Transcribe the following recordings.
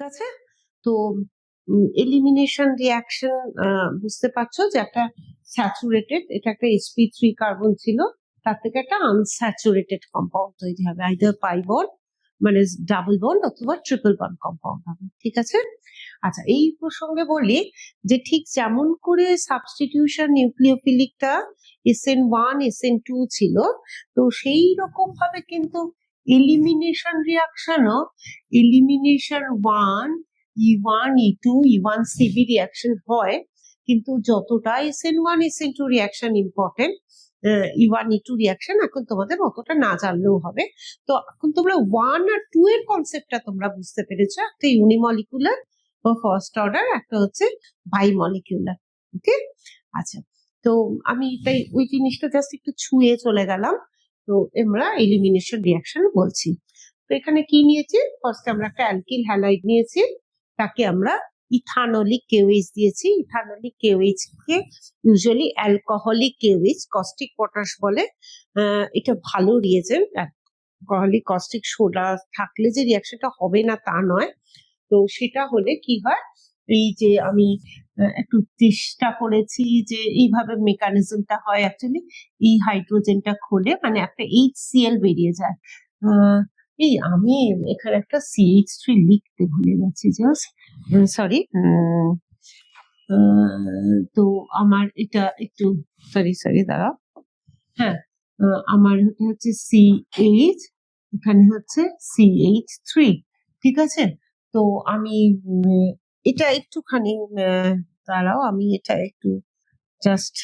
আছে? তো elimination reaction বুঝতে পারছো যে একটা স্যাচুরেটেড, এটা একটা sp3 কার্বন ছিল, তার থেকে একটা আনস্যাচুরেটেড কম্পাউন্ড তৈরি হবে, আইদার পাই বন্ড মানে ডাবল বন্ড অথবা ট্রিপল বন্ড কম্পাউন্ড হবে। ঠিক আছে? আচ্ছা, এই প্রসঙ্গে বলি যে ঠিক যেমন করে সাবস্টিটিউশন নিউক্লিওফিলিকটা SN1 SN2 ছিল, তো সেই রকম ভাবে কিন্তু elimination রিয়াকশনও elimination 1 E1 E2 E1CB reaction হয়, কিন্তু যতটা SN1 SN2 reaction important, E1 E2 reaction এখন তোমাদের অতটা না জানলেও হবে। তো এখন তোমরা 1 আর 2 এর কনসেপ্টটা তোমরা বুঝতে পেরেছো, একটা ইউনিমলিকুলার বা ফার্স্ট অর্ডার, একটা হচ্ছে বাইমলিকুলার। ওকে, আচ্ছা, তো আমি তাই ওই জিনিসটা জাস্ট একটু ছুঁয়ে চলে গেলাম। তো আমরা এলিমিনেশন রিয়াকশন বলছি। তো এখানে কি নিয়েছি? ফার্স্ট আমরা একটা অ্যালকিল হ্যালাইড নিয়েছি, তাকে আমরা ইথানোলিক কেওএইচ দিয়েছি। ইথানোলিক কেওএইচ কে usually alcoholic KOH, caustic potash বলে। এটা ভালো রিয়েজেন্ট। অ্যালকোহলিক কস্টিক সোডা থাকলে যে রিয়াকশনটা হবে না তা নয়। তো সেটা হলে কি হয়, এই যে আমি একটু চেষ্টা করেছি যে এইভাবে মেকানিজমটা হয়, অ্যাকচুয়ালি এই হাইড্রোজেনটা খোলে মানে একটা HCl বেরিয়ে যায়। এই আমি এখানে একটা CH3 লিখতে ভুলে গেছি, জাস্ট সরি। তো আমার এটা একটু সরি দাঁড়াও। হ্যাঁ, আমার হচ্ছে CH, এখানে হচ্ছে CH3। ঠিক আছে? তো আমি এটা একটুখানি দাঁড়াও, আমি এটা একটু জাস্ট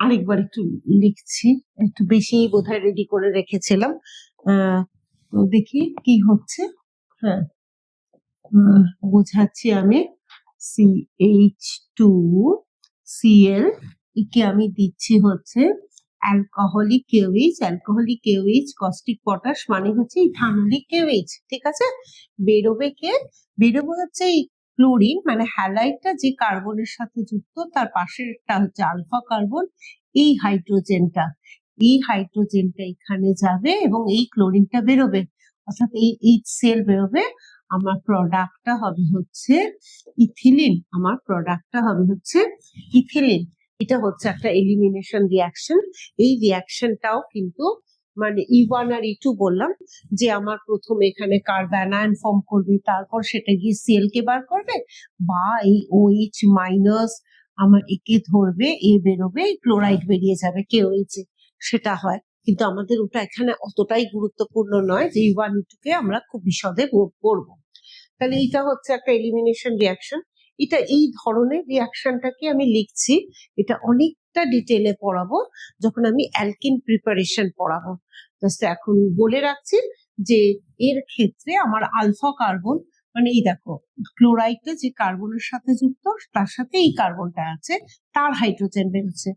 আরেকবার একটু লিখছি, একটু বেশি বোধহয় রেডি করে রেখেছিলাম। তো দেখি কি হচ্ছে। হ্যাঁ, বোঝাচ্ছি আমি। CH2Cl একে আমি দিচ্ছি হচ্ছে alcoholic KOH. Alcoholic KOH caustic potash মানে হচ্ছে ইথানোলিক কেওএইচ। ঠিক আছে? বেরোবে কে? বেরোবে হচ্ছে এই ক্লোরিন, মানে হ্যালাইডটা যে কার্বনের সাথে যুক্ত, তার পাশেরটা হচ্ছে আলফা কার্বন। এই হাইড্রোজেনটা এখানে যাবে এবং এই ক্লোরিনটা বেরোবে, অর্থাৎ এই HCl বেরোবে। আমার প্রোডাক্টটা হবে হচ্ছে ইথিলিন। এটা হচ্ছে একটা এলিমিনেশন রিয়াকশন। এই রিয়াকশনটাও কিন্তু মানে E1 আর E2 বললাম যে আমার প্রথমে এখানে কার্বনায়ন ফর্ম করবে, তারপর সেটা গিয়ে Cl কে বার করবে, বা এই OH মাইনাস আমার একে ধরবে, এ বেরোবে, ক্লোরাইড বেরিয়ে যাবে KOH এ, সেটা হয়। কিন্তু আমাদের ওটা এখানে অতটাই গুরুত্বপূর্ণ নয় যে E1 E2 কে আমরা খুব বিশদে পড়বো। তাহলে এটা হচ্ছে একটা এলিমিনেশন রিয়াকশন। এটা এই ধরনের রিয়াকশনটাকে আমি লিখছি, এটা অনেকটা ডিটেলে পড়াবো যখন আমি অ্যালকিন প্রিপারেশন পড়াবো। জাস্ট এখন বলে রাখছি যে এর ক্ষেত্রে আমার আলফা কার্বন, মানে এই দেখো ক্লোরাইডটা যে কার্বনের সাথে যুক্ত, তার সাথে এই কার্বনটা আছে, তার হাইড্রোজেন বেরোচ্ছে।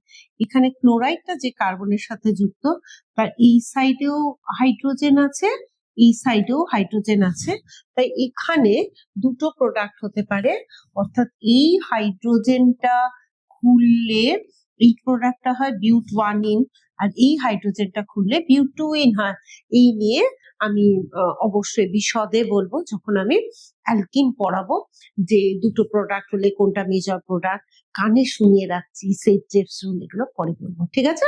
এখানে ক্লোরাইডটা যে কার্বনের সাথে যুক্ত, তার এই সাইডেও হাইড্রোজেন আছে, এই সাইডেও হাইড্রোজেন আছে। তাই এখানে দুটো প্রোডাক্ট হতে পারে, অর্থাৎ এই হাইড্রোজেনটা খুললে এই প্রোডাক্টটা হয় বিউট-1ইন, আর এই হাইড্রোজেনটা খুললে বিউট-2ইন হয়। এই নিয়ে আমি অবশ্যই বিশদে বলবো যখন আমি অ্যালকিন পড়াবো, যে দুটো প্রোডাক্ট হলে কোনটা মেজর প্রোডাক্ট। কানে শুনিয়ে রাখছি, সেট-জেপস রুল এগুলো পরে বলবো। ঠিক আছে?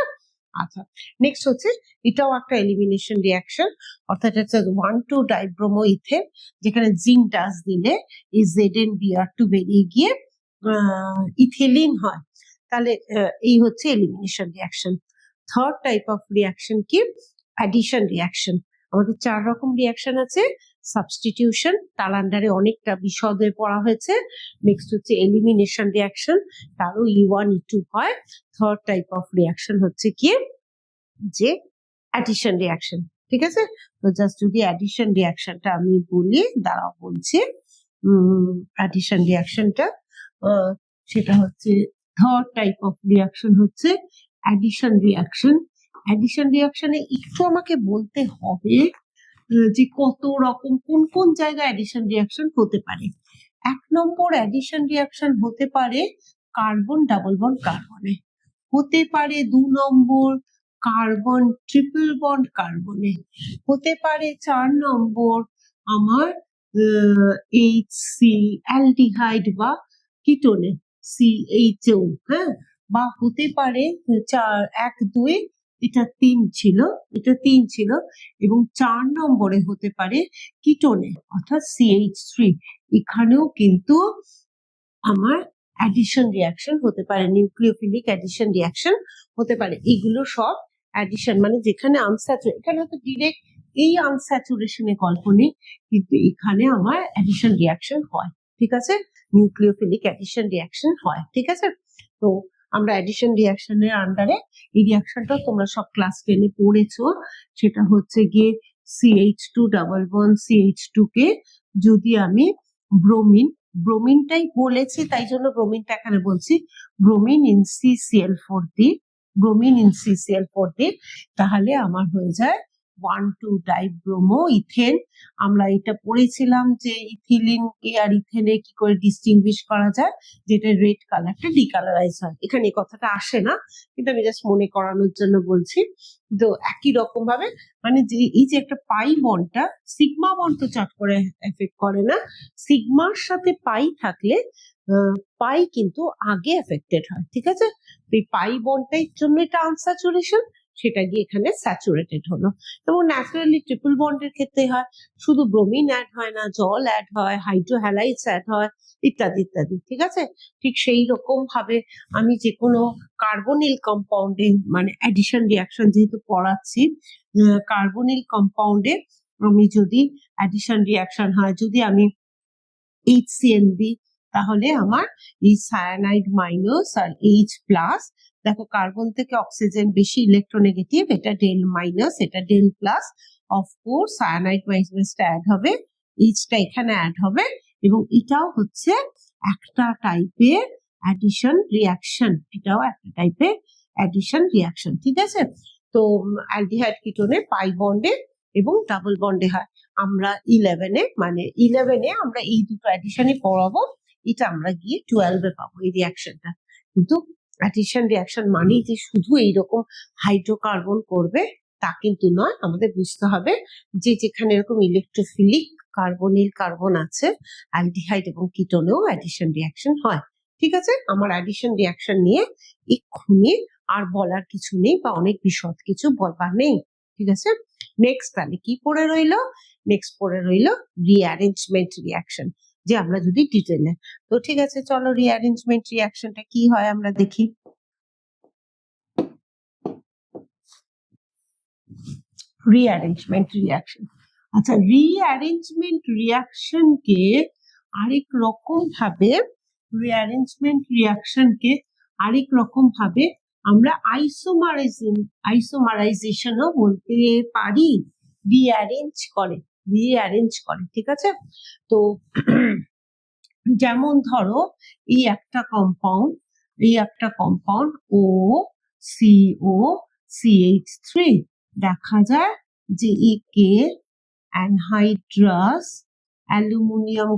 আচ্ছা, নেক্সট হচ্ছে এটাও একটা এলিমিনেশন রিয়াকশন, অর্থাৎ এটা 1,2 ডাইব্রোমো ইথেন, যেখানে জিঙ্ক ডাস দিলে এই ZnBr2 বেরিয়ে গিয়ে ইথিলিন হয়। তাহলে এই হচ্ছে elimination reaction. Third type of reaction কি? Addition reaction. আমাদের 4 রকম রিয়াকশন আছে। সাবস্টিটিউশন, তার আন্ডারে অনেকটা বিশদে পড়া হয়েছে। নেক্সট হচ্ছে এলিমিনেশন রিয়াকশন, তারও E1 E2 হয়। থার্ড টাইপ অফ রিয়াকশন হচ্ছে কি, যে অ্যাডিশন রিয়াকশন। ঠিক আছে? তো জাস্ট যদি অ্যাডিশন রিয়াকশনটা আমি বলি, দাঁড়াও বলছি। অ্যাডিশন রিয়াকশনটা সেটা হচ্ছে থার্ড টাইপ অফ রিয়াকশন হচ্ছে অ্যাডিশন রিয়াকশন। অ্যাডিশন রিয়াকশনে একটু আমাকে বলতে হবে যে কত রকম, কোন কোন জায়গায় অ্যাডিশন রিয়াকশন হতে পারে। 1 নম্বর অ্যাডিশন রিয়াকশন হতে পারে কার্বন ডাবল বন্ড কার্বনে, হতে পারে 2 নম্বর কার্বন ট্রিপল বন্ড কার্বনে, হতে পারে 4 নম্বর আমার HC অ্যালডিহাইড বা কিটোনে CHO, হ্যাঁ, বা হতে পারে 1 2, এটা 3 ছিল, এবং 4 নম্বরে হতে পারে কিটোনে অর্থাৎ CH3। এখানেও কিন্তু আমার অ্যাডিশন রিয়াকশন হতে পারে, নিউক্লিওফিলিক অ্যাডিশন রিয়াকশন হতে পারে। এগুলো সব অ্যাডিশন, মানে যেখানে আনস্যাচুরেটেড, এখানে হয়তো ডিরেক্ট এই আনস্যাচুরেশনে গল্প নেই, কিন্তু এখানে আমার অ্যাডিশন রিয়াকশন হয়, ঠিক আছে, নিউক্লিওফিলিক অ্যাডিশন রিয়াকশন হয়, ঠিক আছে। তো আমরা অ্যাডিশন রিয়াকশনের আন্ডারে এই রিয়াকশনটা তোমরা সব ক্লাস 10 এ পড়েছো, সেটা হচ্ছে গিয়ে CH2 ডাবল বন্ড CH2 কে যদি আমি ব্রোমিনটাই বলেছি, তাই জন্য ব্রোমিনটা এখানে বলছি, ব্রোমিন ইন CCl4 দিই, তাহলে আমার হয়ে যায় 1,2 ডাইব্রোমো ইথেন। আমরা এটা পড়েছিলাম যে ইথিলিনকে আর ইথেনে কি করে ডিস্টিংগুইশ করা যায়, যেটা রেড কালারটা ডিকালারাইজ হয়। এখানে এই কথাটা আসে না, কিন্তু আমি জাস্ট মনে করানোর জন্য বলছি। তো একই রকম ভাবে মানে যে এই যে একটা পাই বন্ডটা, সিগমা বন্ড তো চট করে এফেক্ট করে না, সিগমার সাথে পাই থাকলে পাই কিন্তু আগে এফেক্টেড হয়, ঠিক আছে। তো এই পাই বন্ডটার জন্য এটা আনস্যাচুরেশন, সেটা গিয়ে এখানে স্যাচুরেটেড হলো। এবং ন্যাচারালি ট্রিপল বন্ডের ক্ষেত্রে হয়, শুধু ব্রোমিন অ্যাড হয় না, জল অ্যাড হয়, হাইড্রোহ্যালাইডস অ্যাড হয়, ইত্যাদি ইত্যাদি, ঠিক আছে। ঠিক সেই রকম ভাবে আমি যে কোনো কার্বনিল কম্পাউন্ডে, মানে অ্যাডিশন রিয়াকশন যেহেতু পড়াচ্ছি, কার্বনিল কম্পাউন্ডে আমি যদি অ্যাডিশন রিয়াকশন হয়, যদি আমি HCl দিই, তাহলে আমার এই সায়ানাইড মাইনাস আর H প্লাস, দেখো কার্বন থেকে অক্সিজেন বেশি ইলেকট্রোনেগেটিভ, এটা ডেল মাইনাস, এটা ডেল প্লাস, অফকোর্স সায়ানাইড মাইনাসটা অ্যাড হবে, এইচটা এখানে অ্যাড হবে, এবং এটাও হচ্ছে একটা টাইপের অ্যাডিশন রিয়াকশন, এটাও একটা টাইপের অ্যাডিশন রিয়াকশন, ঠিক আছে। তো অ্যালডিহাইড কিটোনে পাই বন্ডে এবং ডাবল বন্ডে হয়। আমরা 11-এ আমরা এই দুটো অ্যাডিশনই পড়াবো, এটা আমরা গিয়ে 12-এ পাবো এই রিয়াকশনটা। কিন্তু অ্যাডিশন রিয়াকশন মানেই যে শুধু এইরকম হাইড্রোকার্বন করবে তা কিন্তু নয়, আমাদের বুঝতে হবে যে যেখানে এরকম ইলেকট্রোফিলিক কার্বনিল কার্বন আছে, অ্যালডিহাইড এবং কিটোনেও অ্যাডিশন রিয়াকশন হয়, ঠিক আছে। আমার অ্যাডিশন রিয়াকশন নিয়ে এক্ষুনি আর বলার কিছু নেই, বা অনেক বিশদ কিছু বলবার নেই, ঠিক আছে। নেক্সট তাহলে কি পড়ে রইলো, নেক্সট পড়ে রইলো রিঅ্যারেঞ্জমেন্ট রিয়াকশন, যে আমরা যদি ডিটেলে, তো ঠিক আছে চলো রিঅ্যারেঞ্জমেন্ট রিয়াকশনটা কি হয় আমরা দেখি। রিঅ্যারেঞ্জমেন্ট রিয়াকশন, আচ্ছা, রিঅ্যারেঞ্জমেন্ট রিয়াকশনকে আরেক রকম ভাবে, আমরা আইসোমারাইজেশনও বলতে পারি, রিঅ্যারেঞ্জ করে, ঠিক আছে। তো যেমন ধরো এই একটা কম্পাউন্ড OCO CH3, দেখা যায় যে একে অ্যানহাইড্রাস অ্যালুমিনিয়াম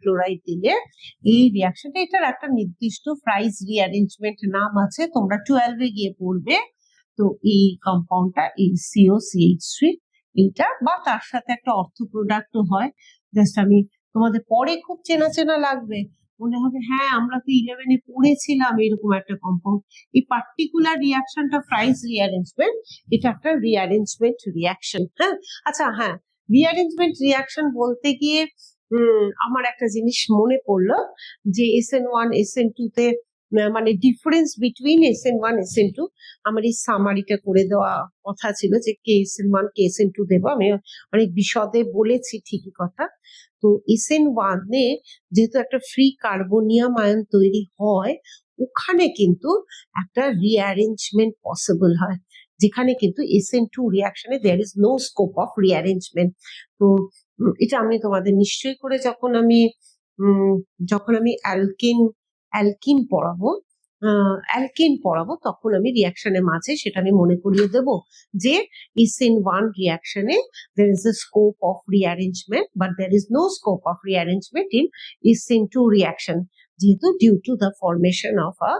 ক্লোরাইড দিলে এই রিয়াকশনটা, এটার একটা নির্দিষ্ট প্রাইস রিঅ্যারেঞ্জমেন্ট নাম আছে, তোমরা 12-এ গিয়ে পড়বে। তো এই কম্পাউন্ডটা ACO CH3, এইটা বা তার সাথে একটা অর্থ প্রোডাক্টও হয়, জাস্ট আমি তোমাদের পরে খুব চেনা লাগবে, মনে হবে হ্যাঁ আমরা তো 11-এ পড়েছিলাম এরকম একটা কম্পাউন্ড। এই পার্টিকুলার রিয়াকশনটা প্রাইস রিঅ্যারেঞ্জমেন্ট, এটা একটা রিঅ্যারেঞ্জমেন্ট রিয়াকশন, হ্যাঁ। আচ্ছা হ্যাঁ, রিঅ্যারেঞ্জমেন্ট রিয়াকশন বলতে গিয়ে আমার একটা জিনিস মনে পড়লো, যে SN1 SN2 তে মানে ডিফারেন্স বিটুইন SN1 SN2, আমার এই সামারিটা করে দেওয়া কথা ছিল যে কে SN1 কে SN2 দেবো, আমি অনেক বিশদে বলেছি ঠিকই কথা। তো SN1 এ যেহেতু একটা ফ্রি কার্বনিয়াম আয়ন তৈরি হয়, ওখানে কিন্তু একটা রিঅ্যারেঞ্জমেন্ট পসিবল হয়, যেখানে কিন্তু SN2 রিয়াকশনে there is no scope of rearrangement. তো এটা আমি তোমাদের নিশ্চয়ই করে যখন আমি অ্যালকিন পড়াবো তখন আমি রিয়াকশনের মাঝে সেটা আমি মনে করিয়ে দেব যে SN1 রিয়াকশনে there is a scope of rearrangement but there is no scope of rearrangement in SN2 reaction. যেহেতু due to the formation of a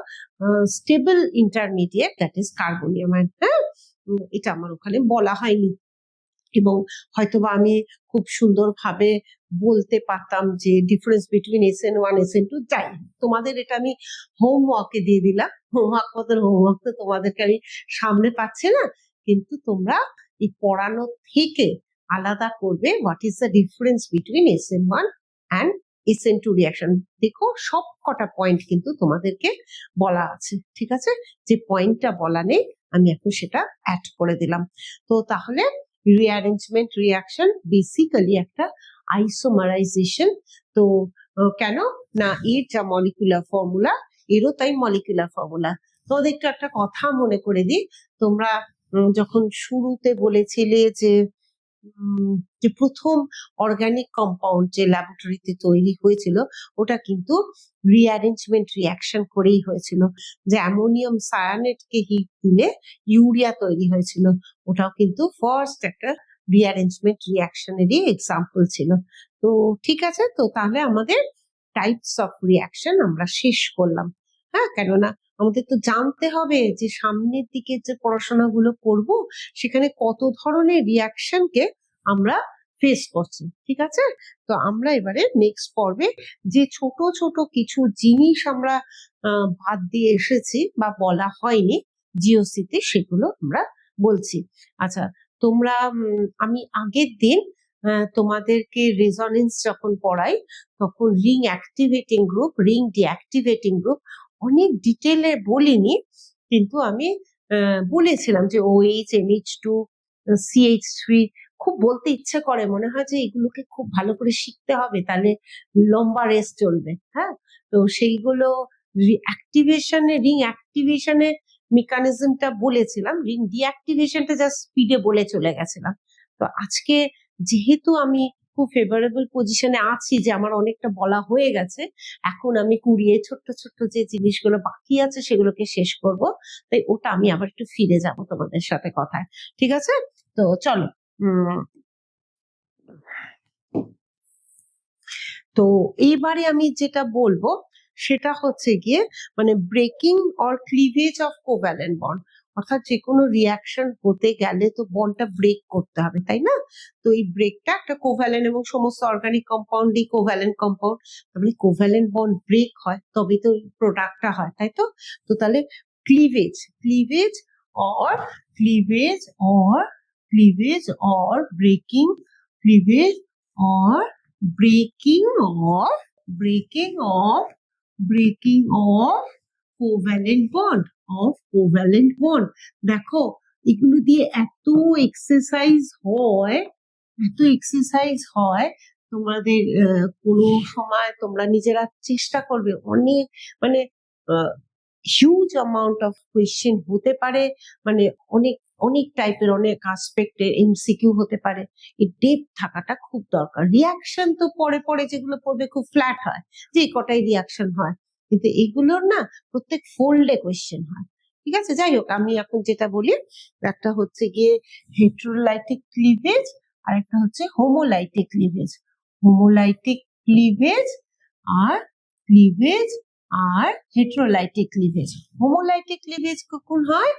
stable intermediate that is carbonium. হ্যাঁ, এটা আমার ওখানে বলা হয়নি, এবং হয়তোবা আমি খুব সুন্দরভাবে বলতে পারতাম যে ডিফারেন্স বিটুইন SN1 SN2। যাই হোক, তোমাদের এটা আমি হোমওয়ার্কে দিয়ে দিলাম। হোমওয়ার্ক তো তোমাদেরকে আমি সামনে পাচ্ছি না, কিন্তু তোমরা এই পড়ানো থেকে আলাদা করবে what is the difference between SN1 and SN2 reaction. দেখো সব কটা পয়েন্ট কিন্তু তোমাদেরকে বলা আছে, ঠিক আছে? যে পয়েন্টটা বলা নেই আমি এখন সেটা অ্যাড করে দিলাম। তো তাহলে রিঅ্যারেঞ্জমেন্ট রিঅ্যাকশন বেসিক্যালি একটা আইসোমারাইজেশন। তো কেন না, এর যা মলিকুলার ফর্মুলা এরও তাই মলিকুলার ফর্মুলা। তোমাদের একটু একটা কথা মনে করে দিই, তোমরা যখন শুরুতে বলেছিলে যে যে প্রথম অর্গানিক কম্পাউন্ড যে ল্যাবরেটরিতে তৈরি হয়েছিল ওটা কিন্তু রিঅ্যারেঞ্জমেন্ট রিঅ্যাকশন করেই হয়েছিল, যে অ্যামোনিয়াম সায়ানেটকে হিট দিলে ইউরিয়া তৈরি হয়েছিল, ওটাও কিন্তু ফার্স্ট একটা রিঅ্যারেঞ্জমেন্ট রিঅ্যাকশনেরই এক্সাম্পল ছিল। তো ঠিক আছে, তো তাহলে আমাদের টাইপস অফ রিঅ্যাকশন আমরা শেষ করলাম। হ্যাঁ, কেননা আমাদের তো জানতে হবে যে সামনের দিকে যে পড়াশোনাগুলো করব সেখানে কত ধরনের রিঅ্যাকশনকে আমরা ফেস করছি, ঠিক আছে? তো আমরা এবারে নেক্সট পর্বে যে ছোট ছোট কিছু জিনিস আমরা বাদ দিয়ে এসেছি বা বলা হয়নি জিওসিতে, সেগুলো আমরা বলছি। আচ্ছা, তোমরা আমি আগের দিন তোমাদেরকে রেজোনেন্স যখন পড়াই তখন ring activating group, ring deactivating group অনেক ডিটেলে বলিনি, কিন্তু আমি বলেছিলাম যে OH NH2 CH3 খুব বলতে ইচ্ছে করে, মনে হয় যে এগুলোকে খুব ভালো করে শিখতে হবে, তাহলে লম্বা রেস চলবে। হ্যাঁ, তো সেইগুলো অ্যাক্টিভেশনে, রিং অ্যাক্টিভেশনে মেকানিজমটা বলেছিলাম, রিং ডিঅ্যাক্টিভেশনটা জাস্ট স্পিডে বলে চলে গেছিলাম। তো আজকে যেহেতু আমি খুব ফেভারেবল পজিশনে আছি যে আমার অনেকটা বলা হয়ে গেছে, এখন আমি কুড়িয়ে ছোট্ট ছোট্ট যে জিনিসগুলো বাকি আছে সেগুলোকে শেষ করব, তাই ওটা আমি আবার একটু ফিরে যাব তোমাদের সাথে কথায়, ঠিক আছে? তো চলো, তো এইবারে আমি যেটা বলবো সেটা হচ্ছে গিয়ে মানে breaking or cleavage of covalent bond, অর্থাৎ যে কোনো রিয়াকশন হতে গেলে তো বন্ডটা ব্রেক করতে হবে, তাই না? তো এই ব্রেকটা একটা কোভ্যালেন্ট, এবং সমস্ত অর্গানিক কম্পাউন্ডই কোভ্যালেন্ট কম্পাউন্ড, তাহলে কোভ্যালেন্ট বন্ড ব্রেক হয় তবে তো প্রোডাক্টটা হয়, তাই তো? তো তাহলে cleavage, cleavage or cleavage or cleavage or breaking, cleavage or breaking of breaking of breaking of covalent bond, of covalent bond। দেখো এগুলো দিয়ে এত এক্সারসাইজ হয়, এত এক্সারসাইজ হয়, তোমাদের কোনো সময় তোমরা নিজেরা চেষ্টা করবে, অনেক মানে হিউজ অ্যামাউন্ট অফ কোয়েশ্চেন হতে পারে, মানে অনেক অনেক টাইপের অনেক আসপেক্টের MCQ হতে পারে, এই ডেপথ থাকাটা খুব দরকার। রিয়াকশন তো পরে পরে যেগুলো পড়বে খুব ফ্ল্যাট হয়, যে কটাই রিয়াকশন হয়, কিন্তু এগুলোর না প্রত্যেক ফোল্ডে কোয়েশ্চেন হয়, ঠিক আছে? যাই হোক, আমি এখন যেটা বলি, একটা হচ্ছে গিয়ে হেটেরোলাইটিক ক্লিভেজ আর একটা হচ্ছে হোমোলাইটিক ক্লিভেজ। হোমোলাইটিক ক্লিভেজ আর ক্লিভেজ আর হেটেরোলাইটিক ক্লিভেজ। হোমোলাইটিক ক্লিভেজ কখন হয়?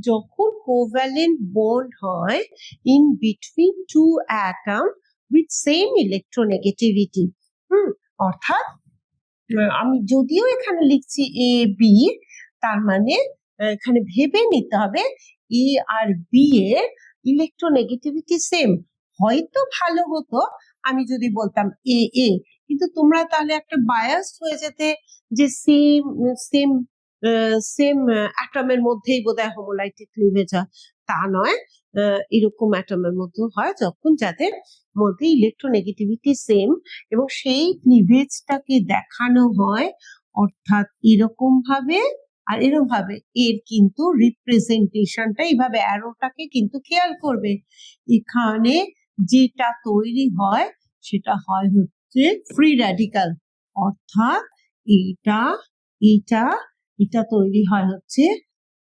যখন কোভ্যালেন্ট বন্ড হয় in between two atom with same electronegativity. অর্থাৎ আমি যদিও এখানে লিখছি AB, তার মানে এখানে ভেবে নিতে হবে A আর B এর ইলেকট্রোনেগেটিভিটি সেম। হয়তো ভালো হতো আমি যদি বলতাম AA, কিন্তু তোমরা তাহলে একটা বায়াস হয়ে যেতে যে সেম সেম সেম অ্যাটমের মধ্যেই বোধহয় হোমোলাইটিক ক্লিভেজ হয়। তা নয়, এরকম অ্যাটমের মধ্যে হয় যখন যাদের মধ্যে ইলেকট্রোনেগেটিভিটি সেম, এবং সেই ক্লিভেজটাকে দেখানো হয় অর্থাৎ এরকম ভাবে আর এরকম ভাবে, এর কিন্তু রিপ্রেজেন্টেশনটা এইভাবে, অ্যারোটাকে কিন্তু খেয়াল করবে, এখানে যেটা তৈরি হয় সেটা হয় হচ্ছে ফ্রি র্যাডিক্যাল, অর্থাৎ এটা এটা এটা তৈরি হয় হচ্ছে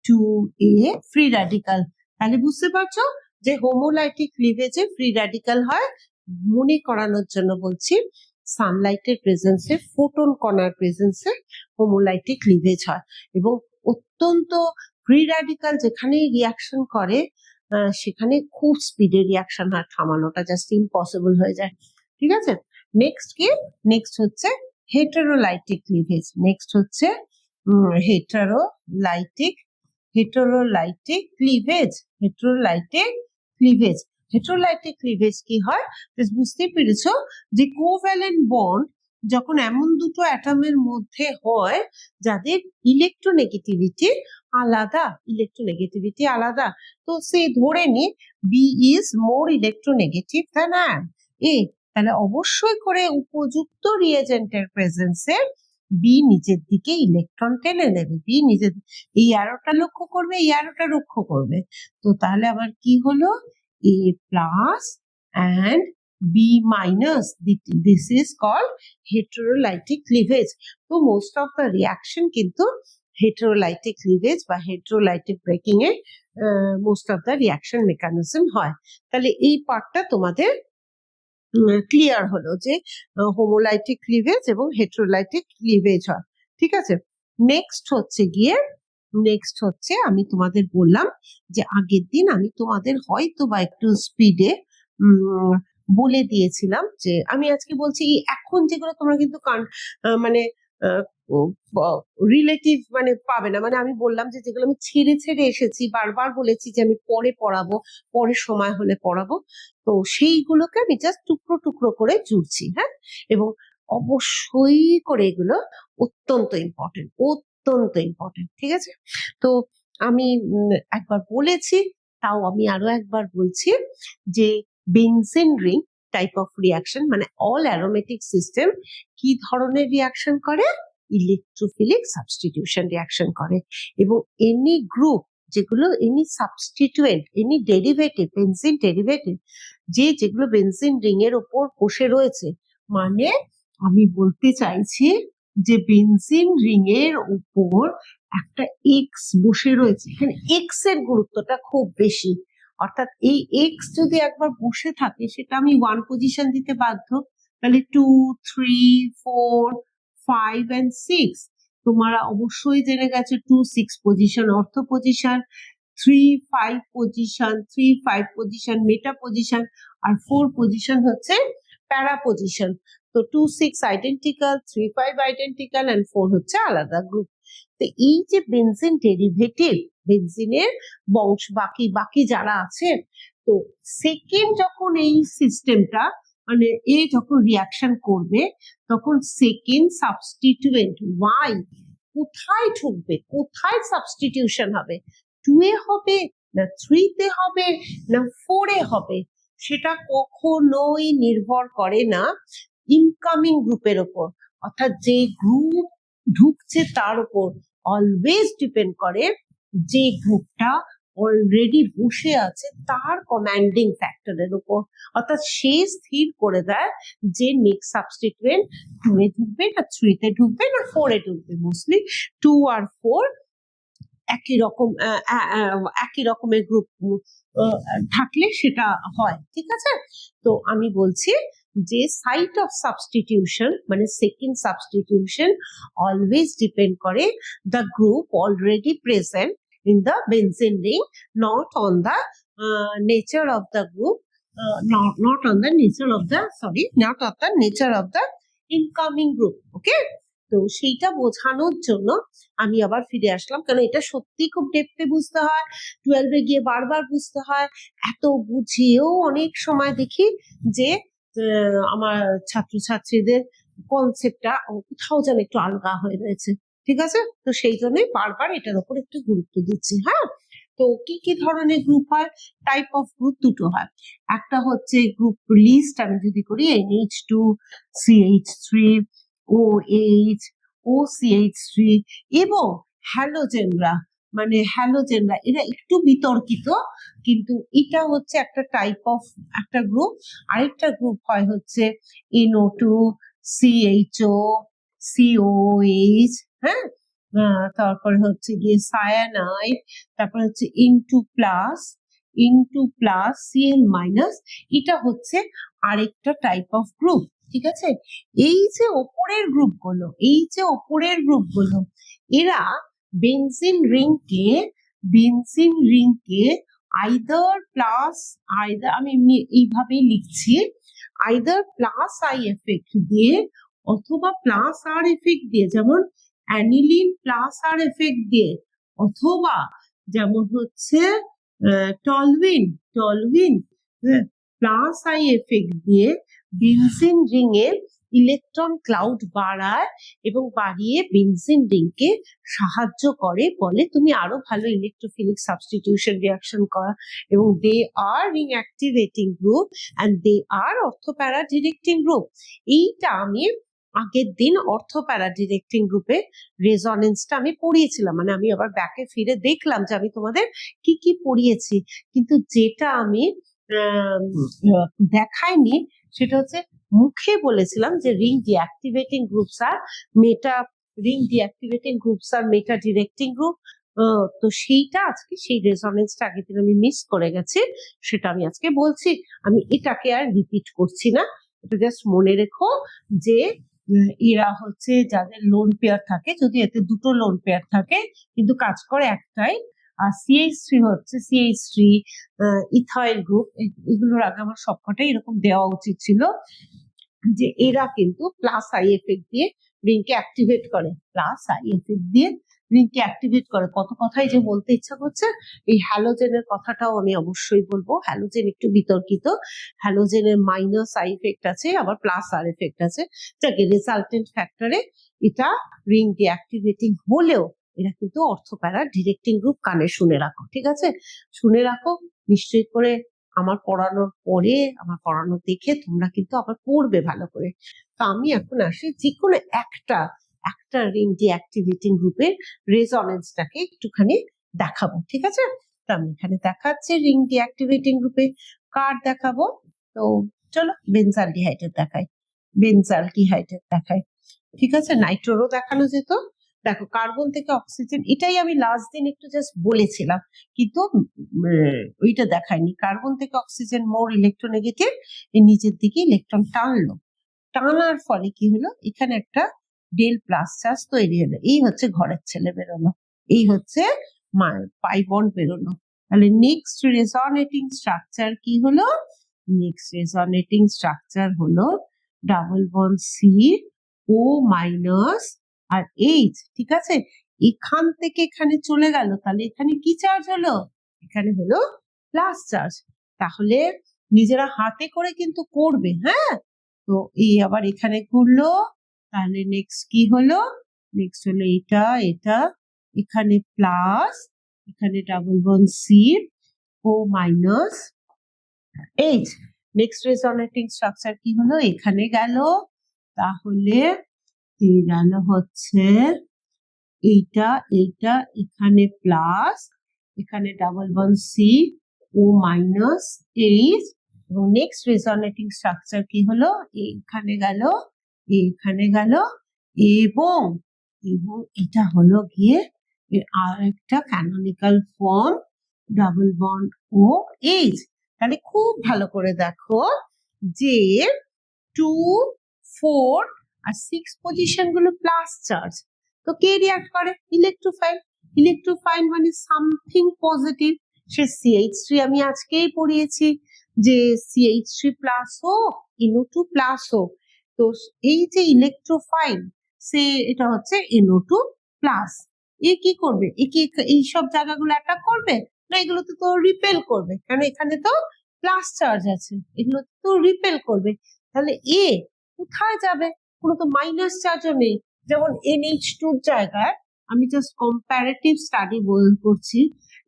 2A ফ্রি র্যাডিক্যাল। তাহলে বুঝতে পারছো যে হোমোলাইটিক ক্লিভেজে ফ্রি র্যাডিক্যাল হয়। মনে করানোর জন্য বলছি, সানলাইটের প্রেজেন্সে, ফোটন কণার প্রেজেন্সে হোমোলাইটিক ক্লিভেজ হয়। এবং অত্যন্ত ফ্রি র্যাডিকাল যেখানেই রিয়াকশন করে সেখানে খুব স্পিডে রিয়াকশন হয়, থামানোটা জাস্ট ইম্পসিবল হয়ে যায়। ঠিক আছে, নেক্সট কি? নেক্সট হচ্ছে হেটেরোলাইটিক ক্লিভেজ। নেক্সট হচ্ছে হেটেরোলাইটিক ক্লিভেজ। হেটেরোলাইটিক ক্লিভেজ কি হয় বুঝতে পেরেছো? যে কোভ্যালেন্ট বন্ড যখন এমন দুটো অ্যাটমের মধ্যে হয় যাদের ইলেকট্রোনেগেটিভিটি আলাদা, তো সে ধরে নি B is more electronegative than A, তাহলে অবশ্যই করে উপযুক্ত রিয়েজেন্টের প্রেজেন্সে বি নিজের দিকে ইলেকট্রন টেনে নেবে, বি নিজের এই অ্যারোটা লক্ষ্য করবে, এই অ্যারোটা লক্ষ্য করবে। তো তাহলে আবার কি হলো? A plus and B minus. This is called heterolytic cleavage. So most of the reaction কিন্তু heterolytic cleavage বা heterolytic breaking A most of the reaction mechanism হয়। তাহলে এই পার্টটা তোমাদের ক্লিয়ার হলো যে হোমোলাইটিক ক্লিভেজ এবং হেটেরোলাইটিক ক্লিভেজ হয়। ঠিক আছে, নেক্সট হচ্ছে আমি তোমাদের বললাম যে আগের দিন আমি তোমাদের হয়তো বা একটু স্পিডে বলে দিয়েছিলাম যে আমি আজকে বলছি এখন যেগুলো তোমরা কিন্তু মানে রিলেটিভ মানে পাবে না, মানে আমি বললাম যে যেগুলো আমি ছেড়ে এসেছি, বারবার বলেছি যে আমি পরে পড়াবো, পরে সময় হলে পড়াবো, তো সেইগুলোকে আমি জাস্ট টুকরো টুকরো করে জুড়ছি। হ্যাঁ, এবং অবশ্যই করে এগুলো অত্যন্ত ইম্পর্টেন্ট। ঠিক আছে, তো আমি একবার বলেছি, তাও আমি আরো একবার বলছি যে benzene ring type of reaction মানে অল অ্যারোমেটিক সিস্টেম কি ধরনের রিয়াকশন করে? ইলেকট্রোফিলিক সাবস্টিটিউশন রিয়াকশন করে। এবং এনি গ্রুপ যেগুলো any substituent, any derivative, benzene derivative যেগুলো বেনজিন রিং এর উপর বসে রয়েছে, মানে আমি বলতে চাইছি যে বেনজিন রিং এর উপর একটা এক্স বসে রয়েছে, এখানে এক্স এর গুরুত্বটা খুব বেশি। অর্থাৎ এই এক্স যদি একবার বসে থাকে সেটা আমি 1 পজিশন দিতে বাধ্য, তাহলে 2, 3, 4, 5 and 6 তোমরা অবশ্যই জেনে গেছো 2, 6 পজিশন অর্থ পজিশন, 3, 5 পজিশন, 3, 5 পজিশন মেটা পজিশন, আর 4 পজিশন হচ্ছে প্যারা পজিশন। তো 2, 6 আইডেন্টিক্যাল, 3, 5 আইডেন্টিক্যাল এন্ড 4 হচ্ছে আলাদা গ্রুপ। তো এই যে বেনজিন ডেরিভেটিভ, বেনজিনের বংশ বাকি যারা আছে, তো সেকেন্ড যখন এই সিস্টেমটা মানে এ যখন রিয়াকশন করবে তখন সেকেন্ড সাবস্টিটিউয়েন্ট ওয়াই কোথায় ঢুকবে, কোথায় সাবস্টিটিউশন হবে, 2 এ হবে না 3 তে হবে না 4 এ হবে, সেটা কখনোই নির্ভর করে না ইনকামিং গ্রুপের উপর, অর্থাৎ যে গ্রুপ ঢুকছে তার উপর অলওয়েজ ডিপেন্ড করে যে গ্রুপটা অলরেডি বসে আছে তার কমান্ডিং ফ্যাক্টরের উপর। অর্থাৎ সে স্থির করে দেয় যে নেক্সট সাবস্টিটিউয়েন্ট 2 এ ঢুকবে না 3 তে ঢুকবে না 4 এ ঢুকবে। মোস্টলি 2 আর 4 একই রকমের গ্রুপ থাকলে সেটা হয়। ঠিক আছে, তো আমি বলছি যে সাইট অফ সাবস্টিটিউশন মানে সেকেন্ড সাবস্টিটিউশন অলওয়েজ ডিপেন্ড করে the group already present in the benzene ring, not on the nature of the group, not on the nature of the incoming group. Okay, তো সেইটা বোঝানোর জন্য আমি আবার ফিরে আসলাম, কারণ এটা সত্যি খুব ডেপথে বুঝতে হয়, 12 এ গিয়ে বারবার বুঝতে হয়। এত বুঝিয়েও অনেক সময় দেখি যে আমার ছাত্রছাত্রীদের কনসেপ্টটা কোথাও যেন একটু আলগা হয়ে রয়েছে। ঠিক আছে, তো সেই জন্যই বারবার এটার উপর একটু গুরুত্ব দিচ্ছি। হ্যাঁ, তো কি ধরনের গ্রুপ হয়? টাইপ অফ গ্রুপ দুটো হয়, একটা হচ্ছে গ্রুপ লিস্ট আমি যদি করি NH2 CH3 OH OCH3 এবং হ্যালোজেনরা মানে হ্যালোজেনরা, এরা একটু বিতর্কিত, কিন্তু এটা হচ্ছে একটা টাইপ অফ একটা গ্রুপ। আরেকটা গ্রুপ হয় হচ্ছে NO2 CHO COH, হ্যাঁ, তারপরে হচ্ছে গিয়ে সায়ানাইড, তারপরে হচ্ছে ইনটু প্লাস Cl মাইনাস, এটা হচ্ছে আরেকটা টাইপ অফ গ্রুপ। ঠিক আছে? এই যে ওপরের গ্রুপগুলো, এই যে ওপরের গ্রুপগুলো, এরা বেনজিন রিংকে আইদার প্লাস, আইদার আমি এইভাবেই লিখছি, আইদার প্লাস আই এফেক্ট দিয়ে অথবা প্লাস আর এফেক্ট দিয়ে, যেমন অ্যানিলিন প্লাস আর এফেক্ট দিয়ে, অথবা যেমন হচ্ছে টলউইন প্লাস আই এফেক্ট দিয়ে বেনজিন রিং এর ইলেকট্রন ক্লাউড বাড়ায় এবং বাড়িয়ে বেনজিন রিংকে সাহায্য করে, বলে তুমি আরো ভালো ইলেকট্রোফিলিক সাবস্টিটিউশন রিঅ্যাকশন করা, এবং they are ring activating group and they are ortho para directing group. এইটা আমি আগের দিন অর্থোপ্যারা ডিরেক্টিং গ্রুপে রেজনেন্সটা আমি পড়িয়েছিলাম, মানে আমি আবার ব্যাকে ফিরে দেখলাম যে আমি তোমাদের কি কি পড়িয়েছি, কিন্তু যেটা আমি দেখাইনি সেটা হচ্ছে মুখে বলেছিলাম যে রিং ডিঅ্যাক্টিভেটিং গ্রুপস আর মেটা ডিরেক্টিং গ্রুপ। তো সেইটা আজকে, সেই রেজনেন্সটা আগের দিন আমি মিস করে গেছি, সেটা আমি আজকে বলছি। আমি এটাকে আর রিপিট করছি না, এটা জাস্ট মনে রেখো যে এরা হচ্ছে যাদের লোন পেয়ার থাকে, যদি এতে দুটো লোন পেয়ার থাকে কিন্তু কাজ করে একটাই, আর CH3 হচ্ছে CH3 ইথাইল গ্রুপ, এগুলোর আগে আমার সবকটাই এরকম দেওয়া উচিত ছিল, যে এরা কিন্তু প্লাস আই এফেক্ট দিয়ে রিংকে অ্যাক্টিভেট করে, প্লাস আই এফেক্ট দিয়ে রিংকে অ্যাক্টিভেট করে। কত কথাই যে বলতে ইচ্ছা করছে। এই হ্যালোজেনের কথাটাও আমি অবশ্যই বলবো, হ্যালোজেন একটু বিতর্কিত, হ্যালোজেনের মাইনাস আই এফেক্ট আছে আবার প্লাস আর এফেক্ট আছে, যাকে রেজাল্টেন্ট ফ্যাক্টরে এটা রিং ডিঅ্যাক্টিভেটিং হলেও এরা কিন্তু অর্থোপ্যারা ডিরেক্টিং গ্রুপ। কানে শুনে রাখো, ঠিক আছে? শুনে রাখো নিশ্চয়ই করে, আমার পড়ানোর পরে, আমার পড়ানো দেখে তোমরা কিন্তু আবার পড়বে ভালো করে। তো আমি এখন আসি যে কোনো একটা রিং ডিঅ্যাক্টিভেটিং গ্রুপের রেজনেন্সটাকে একটুখানি দেখাবো, ঠিক আছে? তো আমি এখানে দেখাচ্ছি রিং ডিঅ্যাক্টিভেটিং গ্রুপে কার দেখাবো। তো চলো বেনজালডিহাইডের দেখাই, ঠিক আছে? নাইট্রোরও দেখানো যেত। দেখো কার্বন থেকে অক্সিজেন, এটাই আমি লাস্ট দিন একটু জাস্ট বলেছিলাম, কিন্তু ওইটা দেখায়নি। কার্বন থেকে অক্সিজেন মোর ইলেকট্রোনেগেটিভ, এই নিচের দিকে ইলেকট্রন টানার ফলে কি হলো, এখানে একটা ডেল প্লাস চার্জ তৈরি হলো, এই হচ্ছে ঘরের ছেলে বেরোলো, এই হচ্ছে পাই বন্ড বেরোলো। তাহলে নেক্সট রেজনেটিং স্ট্রাকচার কি হলো? নেক্সট রেজনেটিং স্ট্রাকচার হলো ডাবল বন্ড সি ও মাইনাস আর এইচ, ঠিক আছে? এখান থেকে এখানে চলে গেল, তাহলে এখানে কি চার্জ হলো? এখানে হলো প্লাস চার্জ। তাহলে নিজেরা হাতে করে কিন্তু করবে, হ্যাঁ? তো এই আবার এখানে ঘুরলো, তাহলে নেক্সট কি হলো? নেক্সট হলো এটা এখানে প্লাস, এখানে ডাবল বন্ড সি ও মাইনাস এইচ। নেক্সট রেজনেটিং স্ট্রাকচার কি হলো? এখানে গেল, তাহলে গেল হচ্ছে এইটা এখানে প্লাস, এখানে ডাবল বন্ড সি ও মাইনাস এইচ। এবং নেক্সট রেজনেটিং স্ট্রাকচার কি হলো? এখানে গেল এবং এটা হলো গিয়ে আর একটা canonical form double bond O H. তাহলে খুব ভালো করে দেখো যে 2, 4 আর 6 পজিশন গুলো প্লাস চার্জ, তো কে রিঅ্যাক্ট করে? ইলেকট্রোফাইল মানে সামথিং পজিটিভ। সে CH3 আমি আজকেই পড়িয়েছি যে CH3 প্লাস হোক, NO2 প্লাস হোক, তো এই যে ইলেকট্রোফাইল সে এটা হচ্ছে NO2 প্লাস। এ কি করবে? এই সব জায়গাগুলো অ্যাটাক করবে না, এগুলোতে তো রিপেল করবে, কারণ এখানে তো প্লাস চার্জ আছে, এগুলো তো রিপেল করবে। তাহলে এ কোথায় যাবে? কোনো তো মাইনাস চার্জও নেই। যেমন NH2 জায়গায়, আমি জাস্ট কম্পারেটিভ স্টাডি করছি,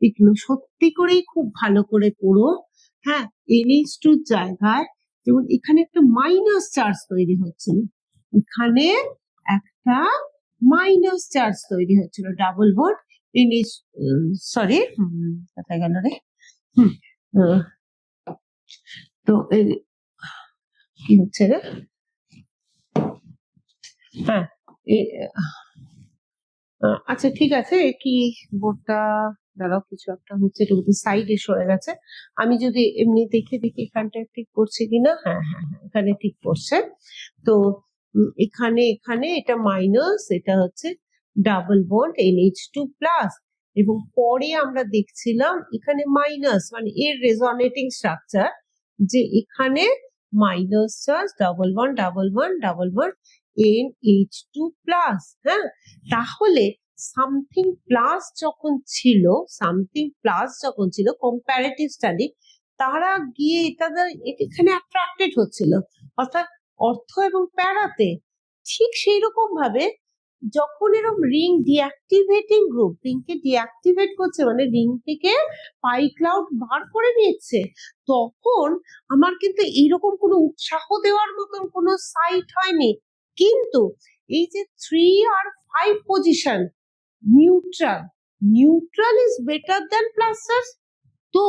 এগুলো সত্যি করেই খুব ভালো করে পড়ো, হ্যাঁ? NH2 জায়গায় যেমন এখানে একটা মাইনাস চার্জ তৈরি হচ্ছিল, এখানে একটা মাইনাস চার্জ তৈরি হচ্ছিল, ডাবল বন্ড NH, সরি কোথায় গেল রে, তো কি হচ্ছে রে, হ্যাঁ আচ্ছা ঠিক আছে, কি বোর্ডটা দাঁড়াও, কিছু একটা হচ্ছে, এটা বোধহয় সাইডে সরে গেছে। আমি যদি এমনি দেখে দেখি এখানটা ঠিক করছে কিনা, হ্যাঁ হ্যাঁ হ্যাঁ, এখানে ঠিক করছে। তো এখানে এখানে এটা মাইনাস, এটা হচ্ছে ডাবল বন্ড NH2 প্লাস, এবং পরে আমরা দেখছিলাম এখানে মাইনাস, মানে এর রেজোনেটিং স্ট্রাকচার, যে এখানে minus charge, double bond double bond double bond NH2 plus. হ্যাঁ, তাহলে সামথিং প্লাস যখন ছিল, কম্পারেটিভ স্টাডি, তারা গিয়ে তাদের এখানে অ্যাট্রাক্টেড হচ্ছিল, অর্থাৎ অর্থ এবং প্যারাতে। ঠিক সেই রকম ভাবে যখন এরকম রিং ডিঅ্যাক্টিভেটিং গ্রুপ রিংকে ডিঅ্যাক্টিভেট করছে, মানে রিং থেকে পাই ক্লাউড বার করে নিচ্ছে, তখন আমার কিন্তু এইরকম কোনো উৎসাহ দেওয়ার মতন কোনো সাইট হয়নি। কিন্তু এই যে 3 আর 5 position neutral is better than plus charge. তো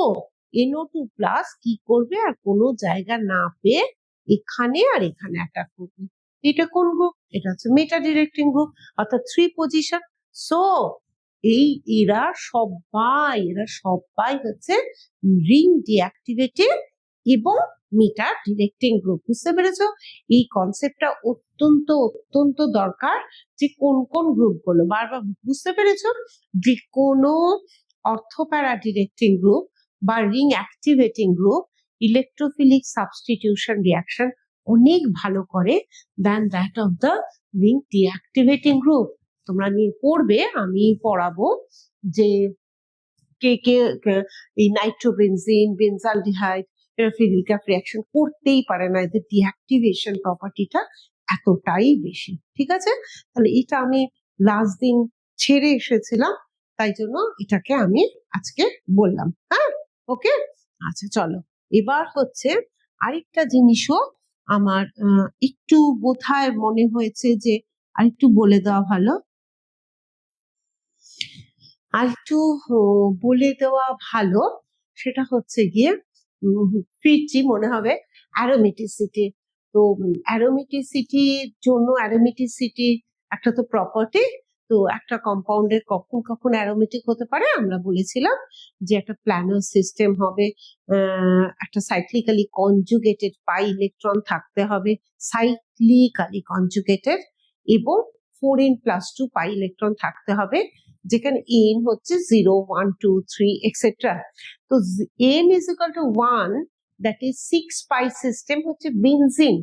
NO2 প্লাস কি করবে, আর কোনো জায়গা না পেয়ে এখানে আর এখানে অ্যাটাক করবে। এটা কোন গ্রুপ? এটা হচ্ছে মেটা ডিরেক্টিং গ্রুপ, অর্থাৎ 3 পজিশন। সো এরা সবাই হচ্ছে রিং ডিঅ্যাক্টিভেটেড এবং মেটা ডিরেক্টিং গ্রুপ। বুঝতে পেরেছো? এই কনসেপ্টটা অত্যন্ত দরকার, যে কোন কোন গ্রুপগুলো বারবার বুঝতে পেরেছো। যে কোনো অর্থোপ্যারা ডিরেক্টিং গ্রুপ বা ring activating group electrophilic substitution reaction অনেক ভালো করে than that of the ring deactivating group. তোমরা নিয়ে পড়বে, আমি পড়াবো যে কে কে এই নাইট্রোবেনজিন, বেনজালডিহাইড, এরা ফিলিকাপ রিঅ্যাকশন করতেই পারে না, এদের ডিঅ্যাক্টিভেশন প্রপার্টিটা এতটাই বেশি। ঠিক আছে, তাহলে এটা আমি লাস্ট দিন ছেড়ে এসেছিলাম, তাই জন্য এটাকে আমি আজকে বললাম। হ্যাঁ, ওকে, আচ্ছা চলো। এবার হচ্ছে আরেকটা জিনিসও আমার একটু বোধহয় মনে হয়েছে যে আরেকটু বলে দেওয়া ভালো, সেটা হচ্ছে গিয়ে ফিরছি মনে হবে অ্যারোমেটিসিটি। তো অ্যারোমেটিসিটির জন্য, অ্যারোমেটিসিটি একটা তো প্রপার্টি। তো একটা কম্পাউন্ডের কখন কখন অ্যারোমেটিক হতে পারে আমরা বলেছিলাম যে একটা প্ল্যানার সিস্টেম হবে, একটা সাইক্লিক্যালি কনজুগেটেড পাই ইলেকট্রন থাকতে হবে, এবং 4n+2 পাই ইলেকট্রন থাকতে হবে, যেখানে n হচ্ছে 0 1 2 3 এক্সেট্রা। তো n is equal to 1, that is 6 pi system হচ্ছে বেনজিন।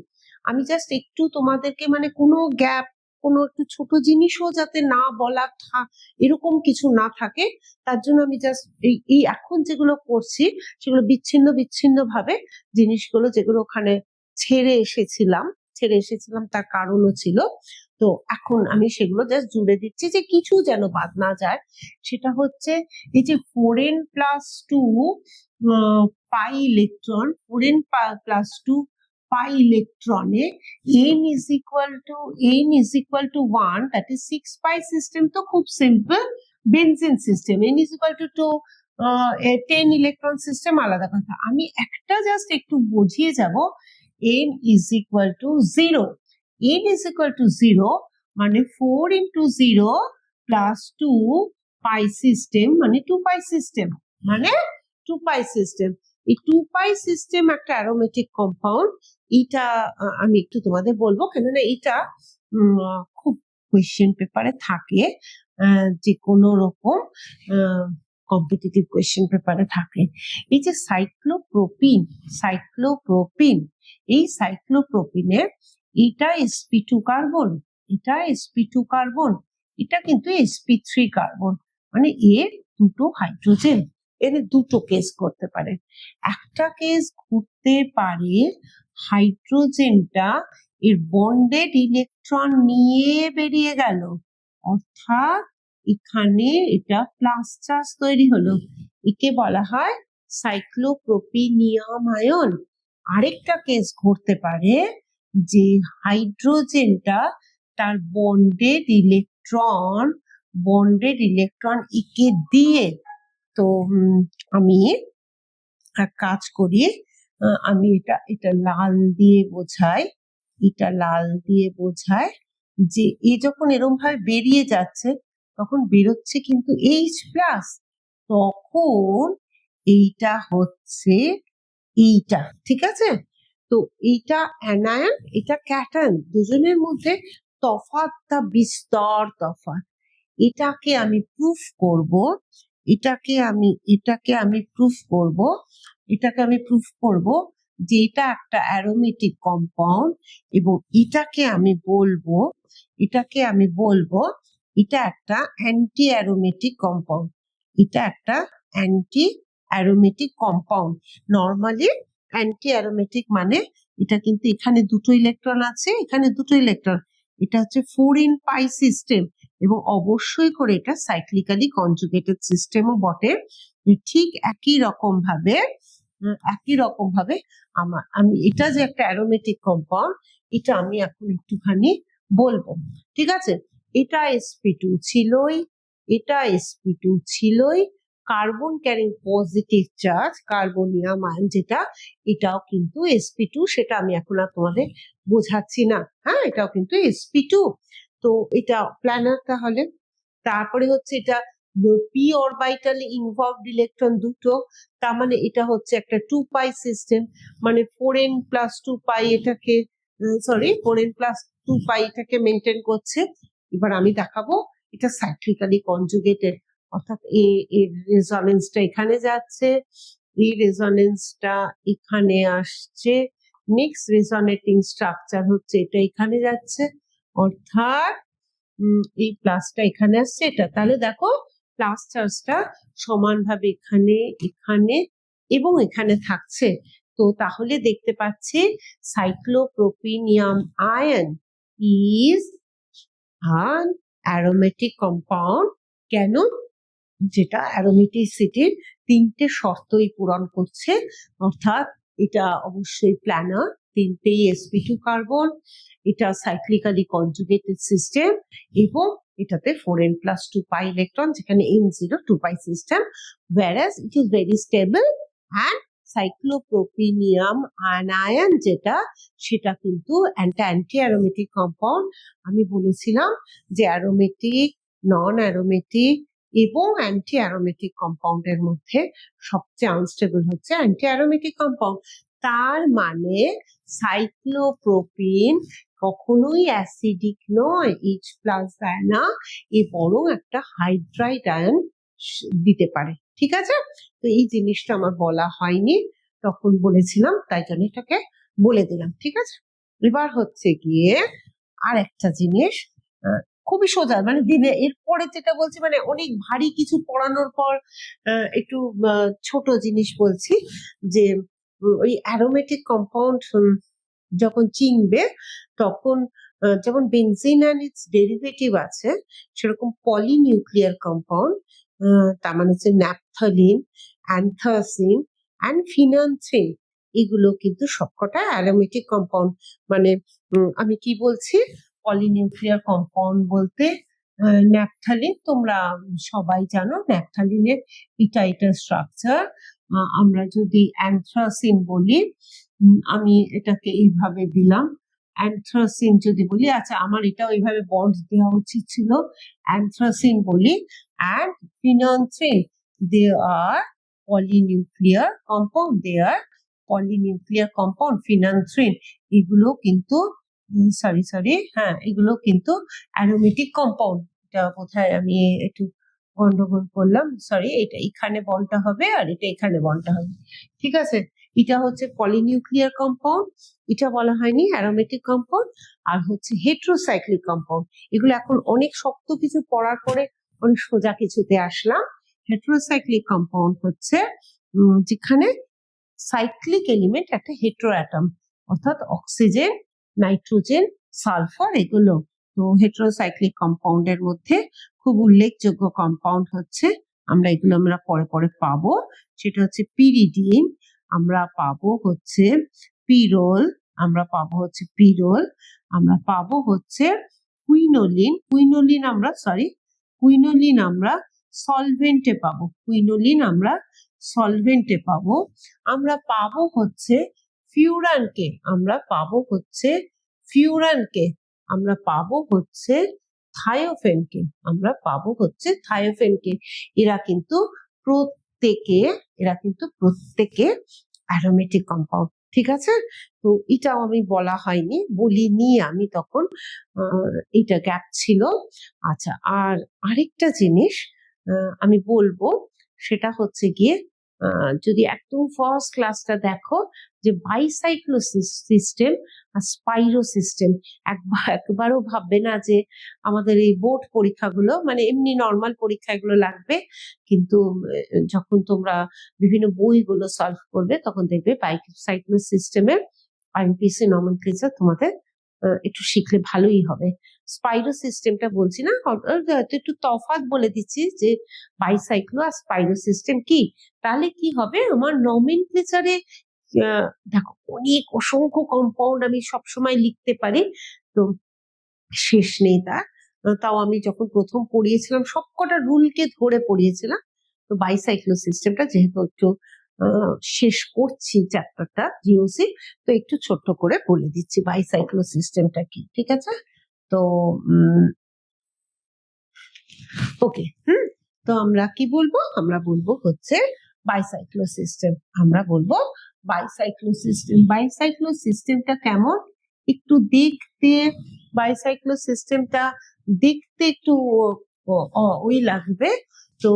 আমি জাস্ট একটু তোমাদেরকে, মানে কোনো গ্যাপ, কোনো একটু ছোট জিনিসও যাতে না বলা এরকম কিছু না থাকে, তার জন্য আমি জাস্ট এই এখন যেগুলো করছি সেগুলো বিচ্ছিন্ন ভাবে জিনিসগুলো, যেগুলো ওখানে ছেড়ে এসেছিলাম তার কারণও ছিল। তো এখন আমি সেগুলো জাস্ট জুড়ে দিচ্ছি যে কিছু যেন বাদ না যায়। সেটা হচ্ছে এই যে 4n+2 pi electron, 4n+2 pi ইলেকট্রনে n is equal to 1, that is 6 pi system. তো খুব simple, benzene system n is equal to 2, 10 electron system আলাদা কথা। আমি একটা জাস্ট একটু বুঝিয়ে যাব, n is equal to 0, মানে 4 into 0 plus 2 পাই সিস্টেম, মানে 2 পাই সিস্টেম, মানে 2 পাই সিস্টেম। এই 2 পাই সিস্টেম একটা অ্যারোমেটিক কম্পাউন্ড। এটা আমি একটু তোমাদের বলবো, কেননা এটা খুব কোয়েশ্চেন পেপারে থাকে, যে কোনো রকম কম্পিটিটিভ কোয়েশ্চেন পেপারে থাকে। এই যে সাইক্লোপ্রোপিন, এই সাইক্লোপ্রোপিনের এটা sp2 কার্বন, এটা কিন্তু sp3 কার্বন, মানে এর দুটো হাইড্রোজেন। এর দুটো কেস করতে পারে। একটা কেস ঘুরতে পারে হাইড্রোজেনটা এর বন্ডেড ইলেকট্রন নিয়ে বেরিয়ে গেল, অর্থাৎ এখানে এটা প্লাস চার্জ তৈরি হলো, একে বলা হয় সাইক্লোপ্রোপিনিয়াম আয়ন। আরেকটা কেস ঘটতে পারে যে হাইড্রোজেনটা তার বন্ডেড ইলেকট্রন একে দিয়ে, তো আমি এক কাজ করি, আমি এটা লাল দিয়ে বোঝাই, যে এ যখন এরকম ভাবে বেরিয়ে যাচ্ছে তখন বেরোচ্ছে কিন্তু H+, তখন এইটা হচ্ছে এইটা, ঠিক আছে? তো এইটা অ্যানায়ন, এটা ক্যাটায়ন, দুজনের মধ্যে তফাৎটা বিস্তর তফাৎ। এটাকে আমি প্রুফ করব, এটাকে আমি প্রুফ করব, যে এটা একটা অ্যারোমেটিক কম্পাউন্ড, এবং এটাকে আমি বলবো এটা একটা অ্যান্টি অ্যারোমেটিক কম্পাউন্ড। এটা একটা anti aromatic compound. Normally anti aromatic মানে এটা কিন্তু এখানে দুটো ইলেকট্রন আছে, এখানে দুটো ইলেকট্রন, এটা হচ্ছে 4n পাই সিস্টেম, এবং অবশ্যই করে এটা সাইক্লিক্যালি কনজুগেটেড সিস্টেমও বটে। ঠিক একই রকম ভাবে আমি এটা যে একটা অ্যারোমেটিক কম্পাউন্ড, এটা আমি এখন একটুখানি বলবো, ঠিক আছে? এটা sp2 ছিলই, carbon carrying positive charge, carbonium ion যেটা, এটাও কিন্তু sp2, সেটা আমি এখন আর তোমাদের বোঝাচ্ছি না। হ্যাঁ, এটাও কিন্তু sp2। তো এটা প্ল্যানার তাহলে। তারপরে হচ্ছে এটা পি অরবিটালে ইনভলভড ইলেকট্রন দুটো, তার মানে এটা হচ্ছে একটা 2 পাই সিস্টেম, মানে 4n প্লাস 2 পাই এটাকে, 4n প্লাস 2 পাই এটাকে মেনটেন করছে। এবার আমি দেখাবো এটা সাইক্লিক্যালি কনজুগেটেড, অর্থাৎ এর রেজোনেন্সটা এখানে যাচ্ছে, এই রেজোনেন্সটা এখানে আসছে, নেক্সট রেজোনেটিং স্ট্রাকচার হচ্ছে এটা এখানে যাচ্ছে, অর্থাৎ এই প্লাসটা এখানে আসছে এটা। তাহলে দেখো প্লাস চার্জটা সমানভাবে এখানে, এখানে এবং এখানে থাকছে। তো তাহলে দেখতে পাচ্ছি cyclopropenium ion is an aromatic compound। কেন? যেটা অ্যারোমেটিসিটির তিনটে শর্তই পূরণ করছে, অর্থাৎ এটা অবশ্যই প্ল্যানার, তিনটেই sp2 কার্বন, এটা সাইক্লিক্যালি কনজুগেটেড সিস্টেম, এবং এটাতে 4n প্লাস 2 পাই ইলেকট্রন, যেখানে n0 2 pi system, whereas it is very stable। and cyclopropenium ion যেটা, সেটা কিন্তু অ্যান্টি অ্যারোমেটিক কম্পাউন্ড। আমি বলেছিলাম যে অ্যারোমেটিক, নন অ্যারোমেটিক এবং অ্যান্টি অ্যারোমেটিক কম্পাউন্ডের মধ্যে সবচেয়ে আনস্টেবল হচ্ছে অ্যান্টি অ্যারোমেটিক কম্পাউন্ড। তার মানে সাইক্লোপ্রোপিন কখনোই অ্যাসিডিক নয়, H প্লাস দেয় না, এ বরং একটা হাইড্রাইড আয়ন দিতে পারে, ঠিক আছে? তো এই জিনিসটা আমার বলা হয়নি, তখন বলেছিলাম, তাই জন্য এটাকে বলে দিলাম, ঠিক আছে? এবার হচ্ছে গিয়ে আর একটা জিনিস, খুবই সোজা, মানে দিনে এরপরে যেটা বলছি, মানে অনেক ভারী কিছু পড়ানোর পর একটু ছোট জিনিস বলছি, যে ওই অ্যারোমেটিক কম্পাউন্ড যখন চিনবে, তখন যেমন বেনজিন অ্যান্ড ইটস ডেরিভেটিভ আছে, সেরকম পলিনিউক্লিয়ার কম্পাউন্ড, তার মানে হচ্ছে ন্যাপথলিন, অ্যান্থাসিন অ্যান্ড ফিনান্থ্রিন, এগুলো কিন্তু সবকটা অ্যারোমেটিক কম্পাউন্ড। মানে আমি কি বলছি, পলিনিউক্লিয়ার কম্পাউন্ড বলতে ন্যাপথালিন, তোমরা সবাই জানো ন্যাপথালিনের এটা স্ট্রাকচার। আমরা যদি অ্যান্থ্রাসিন বলি, আমি এটাকে এইভাবে দিলাম, অ্যান্থ্রাসিন যদি বলি, আচ্ছা আমার এটা ওইভাবে বন্ড দেওয়া উচিত ছিল, অ্যান্থ্রাসিন বলি, and phenanthrene, they are polynuclear compound, phenanthrene, এগুলো কিন্তু এগুলো কিন্তু অ্যারোমেটিক কম্পাউন্ড। এটা কোথায় আমি একটু গন্ডগোল করলাম, সরি, এটা এখানে বন্ডটা হবে আর এটা এখানে বন্ডটা হবে, ঠিক আছে? এটা হচ্ছে পলিনিউক্লিয়ার কম্পাউন্ড, এটা বলা হয়নি অ্যারোমেটিক কম্পাউন্ড। আর হচ্ছে হেট্রোসাইক্লিক কম্পাউন্ড, এগুলো এখন অনেক শক্ত কিছু পড়ার পরে অনেক সোজা কিছুতে আসলাম। হেট্রোসাইক্লিক কম্পাউন্ড হচ্ছে যেখানে সাইক্লিক এলিমেন্ট একটা হেট্রো অ্যাটম, অর্থাৎ অক্সিজেন, নাইট্রোজেন, সালফার, এগুলো। তো হেট্রোসাইক্লিক কম্পাউন্ডের মধ্যে খুব উল্লেখযোগ্য কম্পাউন্ড হচ্ছে, আমরা পরে পরে পাবো, সেটা হচ্ছে পিরিডিন, আমরা পাবো হচ্ছে পিরোল, আমরা পাবো হচ্ছে কুইনোলিন, আমরা সলভেন্টে পাবো, আমরা পাবো হচ্ছে ফিউরানকে, আমরা পাবো হচ্ছে থায়োফেনকে, এরা কিন্তু এরা কিন্তু প্রত্যেকে অ্যারোমেটিক কম্পাউন্ড, ঠিক আছে। তো এটাও আমি বলা হয়নি, বলিনি আমি তখন, এটা গ্যাপ ছিল। আচ্ছা, আর আরেকটা জিনিস আমি বলবো, সেটা হচ্ছে গিয়ে যদি একদম ফার্স্ট ক্লাসটা দেখো, যে বাইসাইক্লো সিস্টেম আর স্পাইরো সিস্টেম, একবারও ভাববে না যে আমাদের এই বোর্ড পরীক্ষাগুলো, মানে এমনি নর্মাল পরীক্ষা এগুলো লাগবে, কিন্তু যখন তোমরা বিভিন্ন বইগুলো সলভ করবে তখন দেখবে বাইসাইক্লো সিস্টেমের আইএমপিএসি নমেনক্লেচার তোমাদের একটু শিখলে ভালোই হবে। স্পাইরো সিস্টেমটা বলছি না, একটু তফাৎ বলে দিচ্ছি যে বাইসাইক্লো আর স্পাইরো সিস্টেম কি, তাহলে কি হবে আমার নমেনক্লেচারে দেখো অনেক অসংখ্য কম্পাউন্ড আমি সবসময় লিখতে পারি, তো শেষ নেই তার। তাও আমি যখন প্রথম পড়িয়েছিলাম সবকটা রুলকে ধরে পড়িয়েছিলাম। তো বাইসাইক্লো সিস্টেমটা যেহেতু একটু শেষ করছি চ্যাপ্টারটা জিওসি, তো একটু ছোট্ট করে বলে দিচ্ছি বাইসাইক্লো সিস্টেমটা কি, ঠিক আছে। তো ওকে, তো আমরা কি বলবো, আমরা বলবো হচ্ছে বাইসাইক্লো সিস্টেম, আমরা বলবো বাইসাইক্লো সিস্টেম। বাইসাইক্লো সিস্টেমটা কেমন একটু দেখতে, বাইসাইক্লো সিস্টেমটা দেখতে একটু ওই লাগবে। তো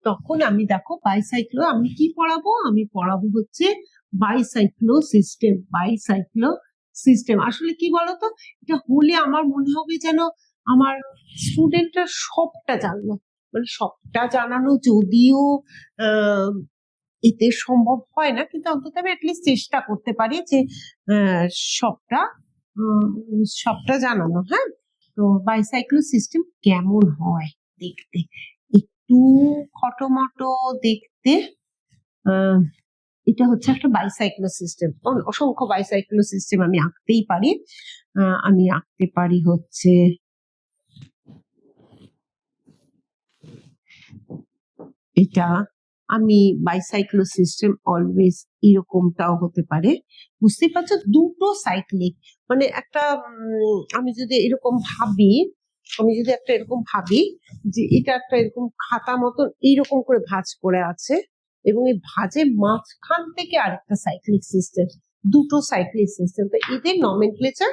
তখন আমি দেখো বাইসাইক্লো আমি কি পড়াবো, আমি পড়াবো হচ্ছে বাইসাইক্লো সিস্টেম। বাইসাইক্লো সিস্টেম আসলে কি বলতো, এটা হলে আমার মনে হবে যেন আমার স্টুডেন্টরা সবটা জানলো, মানে সবটা জানানো যদিও এতে সম্ভব হয় না, কিন্তু অন্তত আমি অ্যাটলিস্ট চেষ্টা করতে পারি যে সবটা সবটা জানানো। হ্যাঁ, তো বাইসাইক্লো সিস্টেম কেমন হয় দেখতে, একটু খটোমটো দেখতে। এটা হচ্ছে একটা বাইসাইক্লো সিস্টেম, অসংখ্য বাইসাইক্লো সিস্টেম আমি আঁকতেই পারি। আমি আঁকতে পারি হচ্ছে এটা, আমি বাইসাইক্লো সিস্টেম অলওয়েজ এরকমটাও হতে পারে, বুঝতেই পারছো, দুটো সাইক্লিক, মানে একটা আমি যদি এরকম ভাবি, আমি যদি একটা এরকম ভাবি যে এটা একটা এরকম খাতা মতন এইরকম করে ভাঁজ করে আছে, এবং এই ভাঁজের মাঝখান থেকে আরেকটা সাইক্লিক সিস্টেম, দুটো সাইক্লিক সিস্টেম, তো এদের নমেনক্লেচার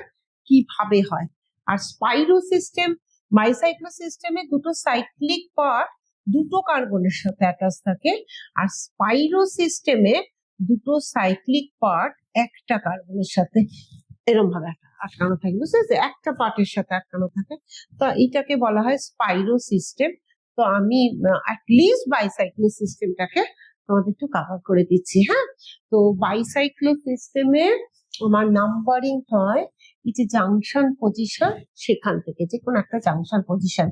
কিভাবে হয়। আর স্পাইরো সিস্টেম, বাইসাইক্লো সিস্টেমে দুটো সাইক্লিক পার্ট দুটো কার্বনের সাথে অ্যাটাচ থাকে, আর স্পাইরো সিস্টেমে দুটো সাইক্লিক পার্ট একটা কার্বনের সাথে এরকম ভাবে আটকানো থাকে, বুঝতে পারছো, একটা পার্টের সাথে আটকানো থাকে, তো এইটাকে বলা হয় স্পাইরো সিস্টেম। তো আমি অ্যাটলিস্ট বাইসাইক্লো সিস্টেমটাকে তোমাদের একটু কভার করে দিচ্ছি। হ্যাঁ, তো বাইসাইক্লো সিস্টেমে আমার নাম্বারিং হয় এই যে জাংশন পজিশন, সেখান থেকে যে কোনো একটা জাংশন পজিশন,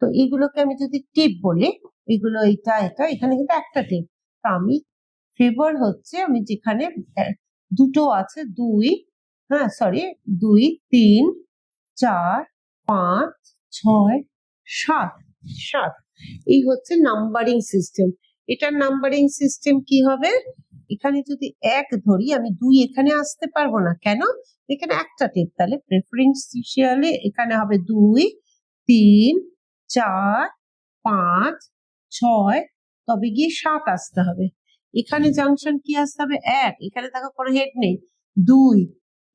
তো এইগুলোকে আমি যদি টিপ বলি, এগুলো এটা এটা, এখানে কিন্তু একটা টিপ, তো আমি ফেভার হচ্ছে আমি যেখানে দুটো আছে, দুই, হ্যাঁ সরি, 2 3 4 5 6 7 7, এই হচ্ছে নাম্বারিং সিস্টেম। এটার নাম্বারিং সিস্টেম কি হবে, এখানে যদি 1 ধরি আমি 2 এখানে আসতে পারবো না, কেন, এখানে একটা টিপ, তাহলে প্রেফারেন্সিয়ালি এখানে হবে 2 3 4 5 6, তবে গিয়ে 7 আসতে হবে। এখানে জাংশন কি আসতে হবে 1, এখানে দেখো কোনো হেড নেই, 2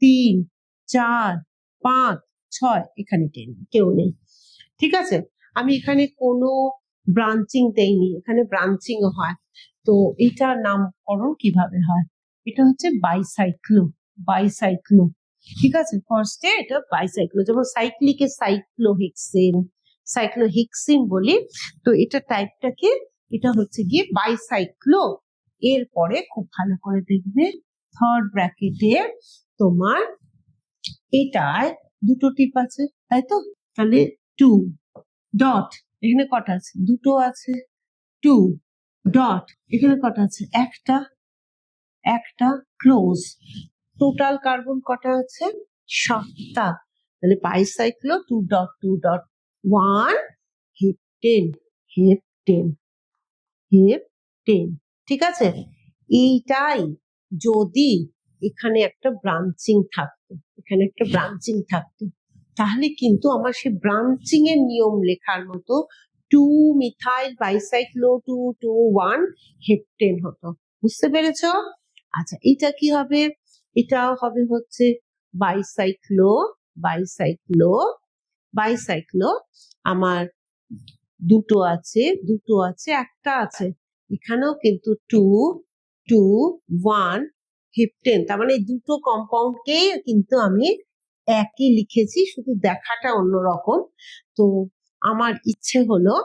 3 4 5 6, এখানে কেউ নেই, ঠিক আছে। আমি এখানে কোনো ব্রাঞ্চিং দেইনি, এখানে ব্রাঞ্চিং হয়, তো এটার নামকরণ কিভাবে হয়, এটা হচ্ছে বাইসাইক্লো। বাইসাইক্লো, ঠিক আছে, ফার্স্টে এটা বাইসাইক্লো, যেমন সাইক্লিকে সাইক্লোহেক্সেন, সাইক্লোহেক্সিন বলি, তো এটা টাইপটাকে, এটা হচ্ছে গিয়ে বাইসাইক্লো। এরপরে খুব ভালো করে দেখবে থার্ড ব্র্যাকেটে তোমার এটায় দুটো টিপ আছে, তাই তো, তাহলে 2 ডট, এখানে কটা আছে, দুটো আছে, 2 ডট, এখানে কটা আছে, একটা, একটা ক্লোজ, টোটাল কার্বন কটা আছে, 7টা, তাহলে বাইসাইক্লো 2 dot 2 dot 1 heptane, heptane, heptane, ঠিক আছে। এইটাই যদি এখানে একটা ব্রাঞ্চিং থাকতো, এখানে একটা ব্রাঞ্চিং থাকতো, তাহলে কিন্তু আমার সেই ব্রাঞ্চিং এর নিয়ম লেখার মতো 2-মিথাইল বাইসাইক্লো 2-1 হেপটেন হতো। বুঝতে পেরেছো? আচ্ছা, এটা কি হবে? এটাও হবে হচ্ছে বাইসাইক্লো বাইসাইক্লো বাইসাইক্লো। আমার দুটো আছে একটা আছে, এখানেও কিন্তু 2-1 হেপটেন। তার মানে এই দুটো কম্পাউন্ডকে কিন্তু আমি একই লিখেছি, শুধু দেখাটা অন্যরকম। তো আমার ইচ্ছে হলো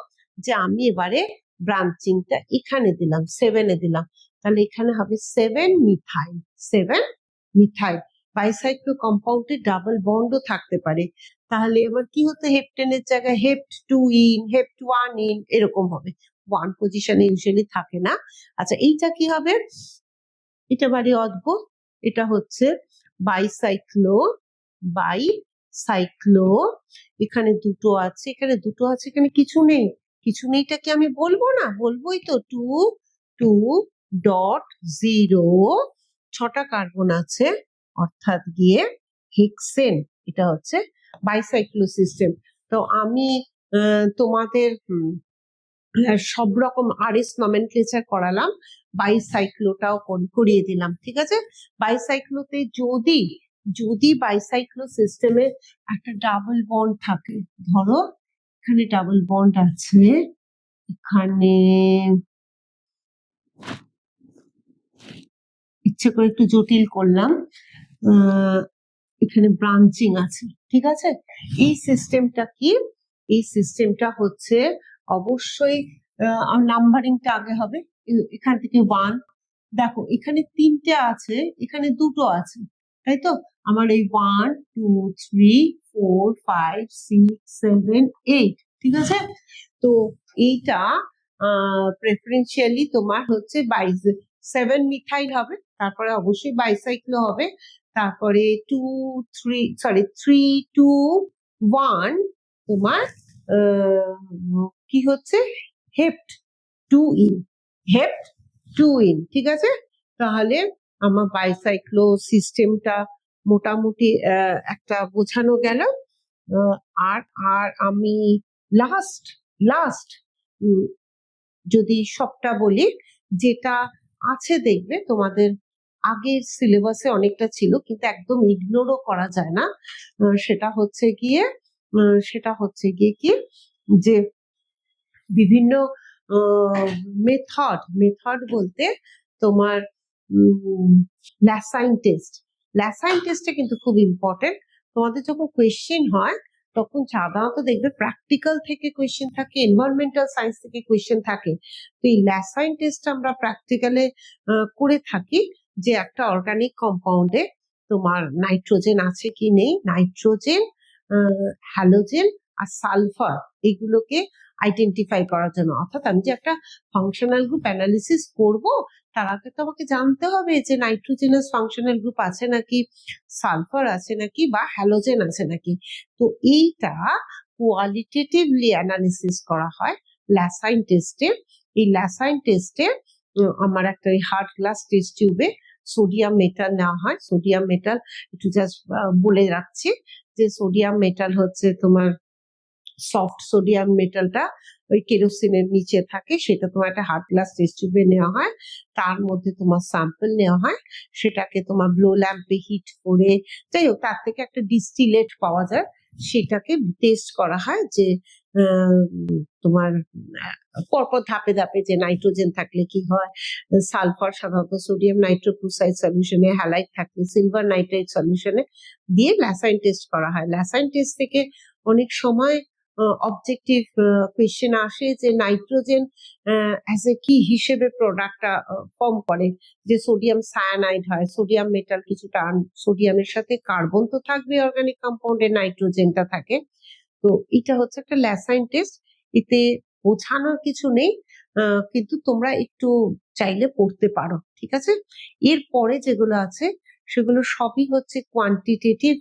যে আমি এবারে ব্রাঞ্চিংটা এখানে দিলাম, 7-এ দিলাম, তাহলে এখানে হবে 7-মিথাইল। 7-মিথাইল বাইসাইক্লো কম্পাউন্ডে ডাবল বন্ডও থাকতে পারে, তাহলে এবার কি হতো, হেপটেনের জায়গায় হেপ্ট 2 ইন, হেপ্ট 1 ইন এরকম হবে। 1 পজিশনে ইউজুয়ালি থাকে না। আচ্ছা, এইটা কি হবে? এটা বাড়ি অদ্ভুত, এটা হচ্ছে বাইসাইক্লো বাইসাইক্লো। এখানে দুটো আছে, এখানে কিছু নেই। কিছু নেইটা কি আমি বলবো না? বলবোই তো। 2-2.0 6টা কার্বন আছে, অর্থাৎ গিয়ে হেক্সেন। এটা হচ্ছে বাইসাইক্লো সিস্টেম। তো আমি তোমাদের সব রকম আরএস নমেনক্লেচার করালাম, বাইসাইক্লোটাও করিয়ে দিলাম, ঠিক আছে? বাইসাইক্লোতে যদি যদি বাইসাইক্লো সিস্টেমে একটা ডাবল বন্ড থাকে, ধরো এখানে ডাবল বন্ড আছে, এখানে ইচ্ছে করে একটু জটিল করলাম, এখানে ব্রাঞ্চিং আছে, ঠিক আছে? এই সিস্টেমটা কি? এই সিস্টেমটা হচ্ছে অবশ্যই নাম্বারিংটা আগে হবে, এখান থেকে 1। দেখো এখানে 3টে আছে, এখানে 2টো আছে, তাই তো? আমার এই 1 2 3 4 5 6 7 8, ঠিক আছে? তো এইটা প্রেফারেন্সিয়ালি তোমার হচ্ছে 7-মিথাইল হবে, তারপরে অবশ্যই বাইসাইক্লো হবে, তারপরে 3-2-1 তোমার কি হচ্ছে, হেপ্ট 2 ইন, হেপ্ট 2 ইন, ঠিক আছে? তাহলে আমার বাইসাইক্লো সিস্টেমটা মোটামুটি একটা বোঝানো গেল। আর আর আমি লাস্ট লাস্ট যদি সবটা বলি, যেটা আছে দেখবে তোমাদের আগের সিলেবাসে অনেকটা ছিল, কিন্তু একদম ইগনোরও করা যায় না, সেটা হচ্ছে গিয়ে কি, যে বিভিন্ন মেথড বলতে তোমার ল্যাসাইন টেস্টটা কিন্তু খুব ইম্পর্টেন্ট। তোমাদের যখন কোয়েশ্চেন হয় তখন সাধারণত দেখবে প্র্যাকটিক্যাল থেকে কোয়েশ্চেন থাকে, এনভায়রনমেন্টাল সায়েন্স থেকে কোয়েশ্চেন থাকে। তো এই ল্যাসাইন টেস্ট আমরা প্র্যাকটিক্যালে করে থাকি, যে একটা অর্গানিক কম্পাউন্ডে তোমার নাইট্রোজেন আছে কি নেই, নাইট্রোজেন, হ্যালোজেন আর সালফার, এগুলোকে আইডেন্টিফাই করার জন্য। অর্থাৎ আমি যে একটা ফাংশনাল গ্রুপ অ্যানালিসিস করব, তার আগে তো আমাকে জানতে হবে যে নাইট্রোজেনাস ফাংশনাল গ্রুপ আছে নাকি, সালফার আছে নাকি, বা হ্যালোজেন আছে নাকি। তো এইটা কোয়ালিটেটিভলি অ্যানালিসিস করা হয় ল্যাসাইন টেস্টে। এই ল্যাসাইন টেস্টে আমার একটা হার্ড গ্লাস টেস্ট টিউবে সোডিয়াম মেটাল নেওয়া হয়। সোডিয়াম মেটাল একটু জাস্ট বলে রাখছি, যে সোডিয়াম মেটাল হচ্ছে তোমার সফট সোডিয়াম মেটালটা ওই কেরোসিনের নিচে থাকে, সেটা তোমার একটা হার্ড গ্লাস টেস্ট টিউবে নেওয়া হয়, তার মধ্যে তোমার স্যাম্পল নেওয়া হয়, সেটাকে তোমার ব্লো ল্যাম্পে হিট করে, যাই হোক তার থেকে একটা ডিস্টিলেট পাওয়া যায়, সেটাকে টেস্ট করা হয় যে তোমার পরপর ধাপে ধাপে যে নাইট্রোজেন থাকলে কি হয়, সালফার সাধারণত সোডিয়াম নাইট্রোক্লোরাইড সলিউশনে, হ্যালাইড থাকলে সিলভার নাইট্রাইট সলিউশনে দিয়ে ল্যাসাইন টেস্ট করা হয়। ল্যাসাইন টেস্ট থেকে অনেক সময় অবজেক্টিভ কোয়েশ্চেন আসে যে নাইট্রোজেন অ্যাজ এ কি হিসেবে প্রোডাক্টটা ফর্ম করে, যে সোডিয়াম সায়ানাইড হয়, সোডিয়াম মেটাল কিছুটা, সোডিয়ামের সাথে কার্বন তো থাকবে অর্গানিক কম্পাউন্ডে, নাইট্রোজেনটা থাকে। তো এটা হচ্ছে একটা ল্যাসাইন টেস্ট, এতে বোঝানোর কিছু নেই, কিন্তু তোমরা একটু চাইলে পড়তে পারো, ঠিক আছে? এরপরে যেগুলো আছে সেগুলো সবই হচ্ছে কোয়ান্টিটেটিভ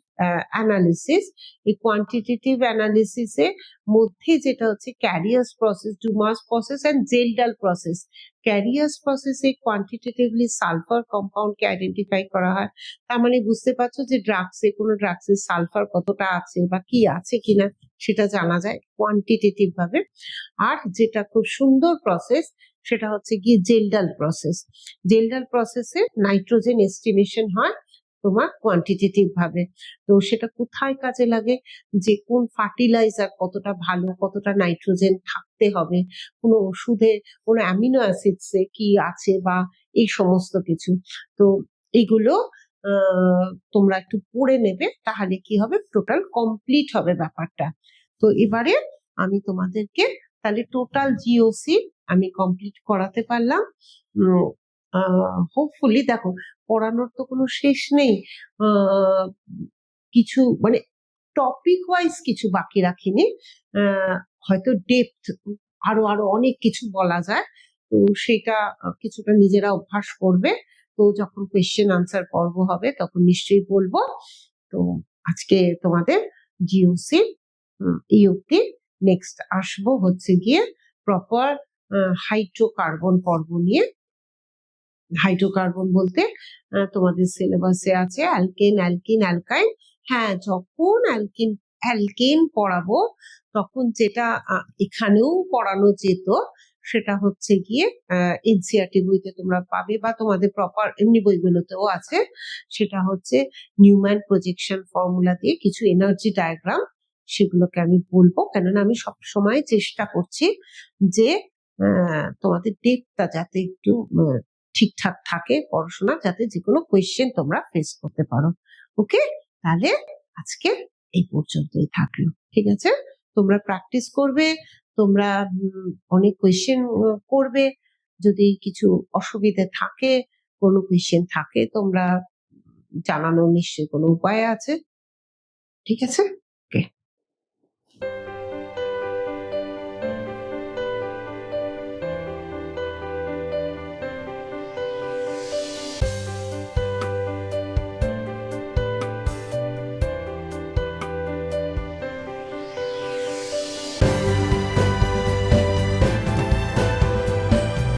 অ্যানালিসিস। এই কোয়ান্টিটেটিভ অ্যানালিসিসে মধ্যে যেটা হচ্ছে Carius process, Dumas process and Kjeldahl process. Carius প্রসেসে কোয়ান্টিটেটিভলি সালফার কম্পাউন্ডকে আইডেন্টিফাই করা হয়। তার মানে বুঝতে পারছো যে ড্রাগসে, কোনো ড্রাগসে সালফার কতটা আছে বা কি আছে কিনা, সেটা জানা যায় কোয়ান্টিটেটিভ ভাবে। আর যেটা খুব সুন্দর প্রসেস সেটা হচ্ছে গিয়ে জেলডাল প্রসেস। জেলডাল প্রসেসে নাইট্রোজেন এস্টিমেশন হয় তোমার কোয়ান্টিটেটিভ ভাবে। তো সেটা কোথায় কাজে লাগে, যে কোন ফার্টিলাইজার কতটা ভালো, কতটা নাইট্রোজেন থাকতে হবে, কোনো ওষুধে কোনো অ্যামিনো অ্যাসিডসে কি আছে, বা এই সমস্ত কিছু। তো এইগুলো তোমরা একটু পড়ে নেবে, তাহলে কি হবে, টোটাল কমপ্লিট হবে ব্যাপারটা। তো এবারে আমি তোমাদেরকে তাহলে টোটাল জিওসি আমি কমপ্লিট করাতে পারলাম। হোপফুলি দেখো, পড়ানোর তো কোনো শেষ নেই। কিছু মানে টপিক ওয়াইজ কিছু বাকি রাখিনি, হয়তো ডেপথ আরো আরো অনেক কিছু বলা যায়। তো সেটা কিছুটা নিজেরা অভ্যাস করবে। তো যখন কোয়েশ্চেন আনসার পর্ব হবে তখন নিশ্চয়ই বলবো। তো আজকে তোমাদের জিওসি এই অব্দি। নেক্সট আসবো হচ্ছে গিয়ে প্রপার হাইড্রোকার্বন পর্ব নিয়ে। হাইড্রোকার্বন বলতে তোমাদের সিলেবাসে আছে অ্যালকেন, অ্যালকিন, অ্যালকাইন। হ্যাঁ, যখন অ্যালকেন পড়াবো তখন যেটা এখানেও পড়ানো যেত সেটা হচ্ছে গিয়ে এনসিইআরটি বইতে তোমরা পাবে, বা তোমাদের প্রপার এমনি বইগুলোতেও আছে। সেটা হচ্ছে নিউম্যান প্রজেকশন ফর্মুলা দিয়ে কিছু এনার্জি ডায়াগ্রাম, সেগুলোকে আমি বলবো। কেননা আমি সবসময় চেষ্টা করছি যে তোমাদের ডেপটা যাতে একটু ঠিকঠাক থাকে পড়াশোনা, যাতে যে কোনো কোয়েশ্চেন তোমরা ফেস করতে পারো। ওকে, তাহলে আজকে এই পর্যন্তই থাকলো। ঠিক আছে, তোমরা প্র্যাকটিস করবে, তোমরা অনেক কোয়েশ্চেন করবে। যদি কিছু অসুবিধে থাকে, কোনো কোয়েশ্চেন থাকে, তোমরা জানানোর নিশ্চয়ই কোনো উপায় আছে। ঠিক আছে।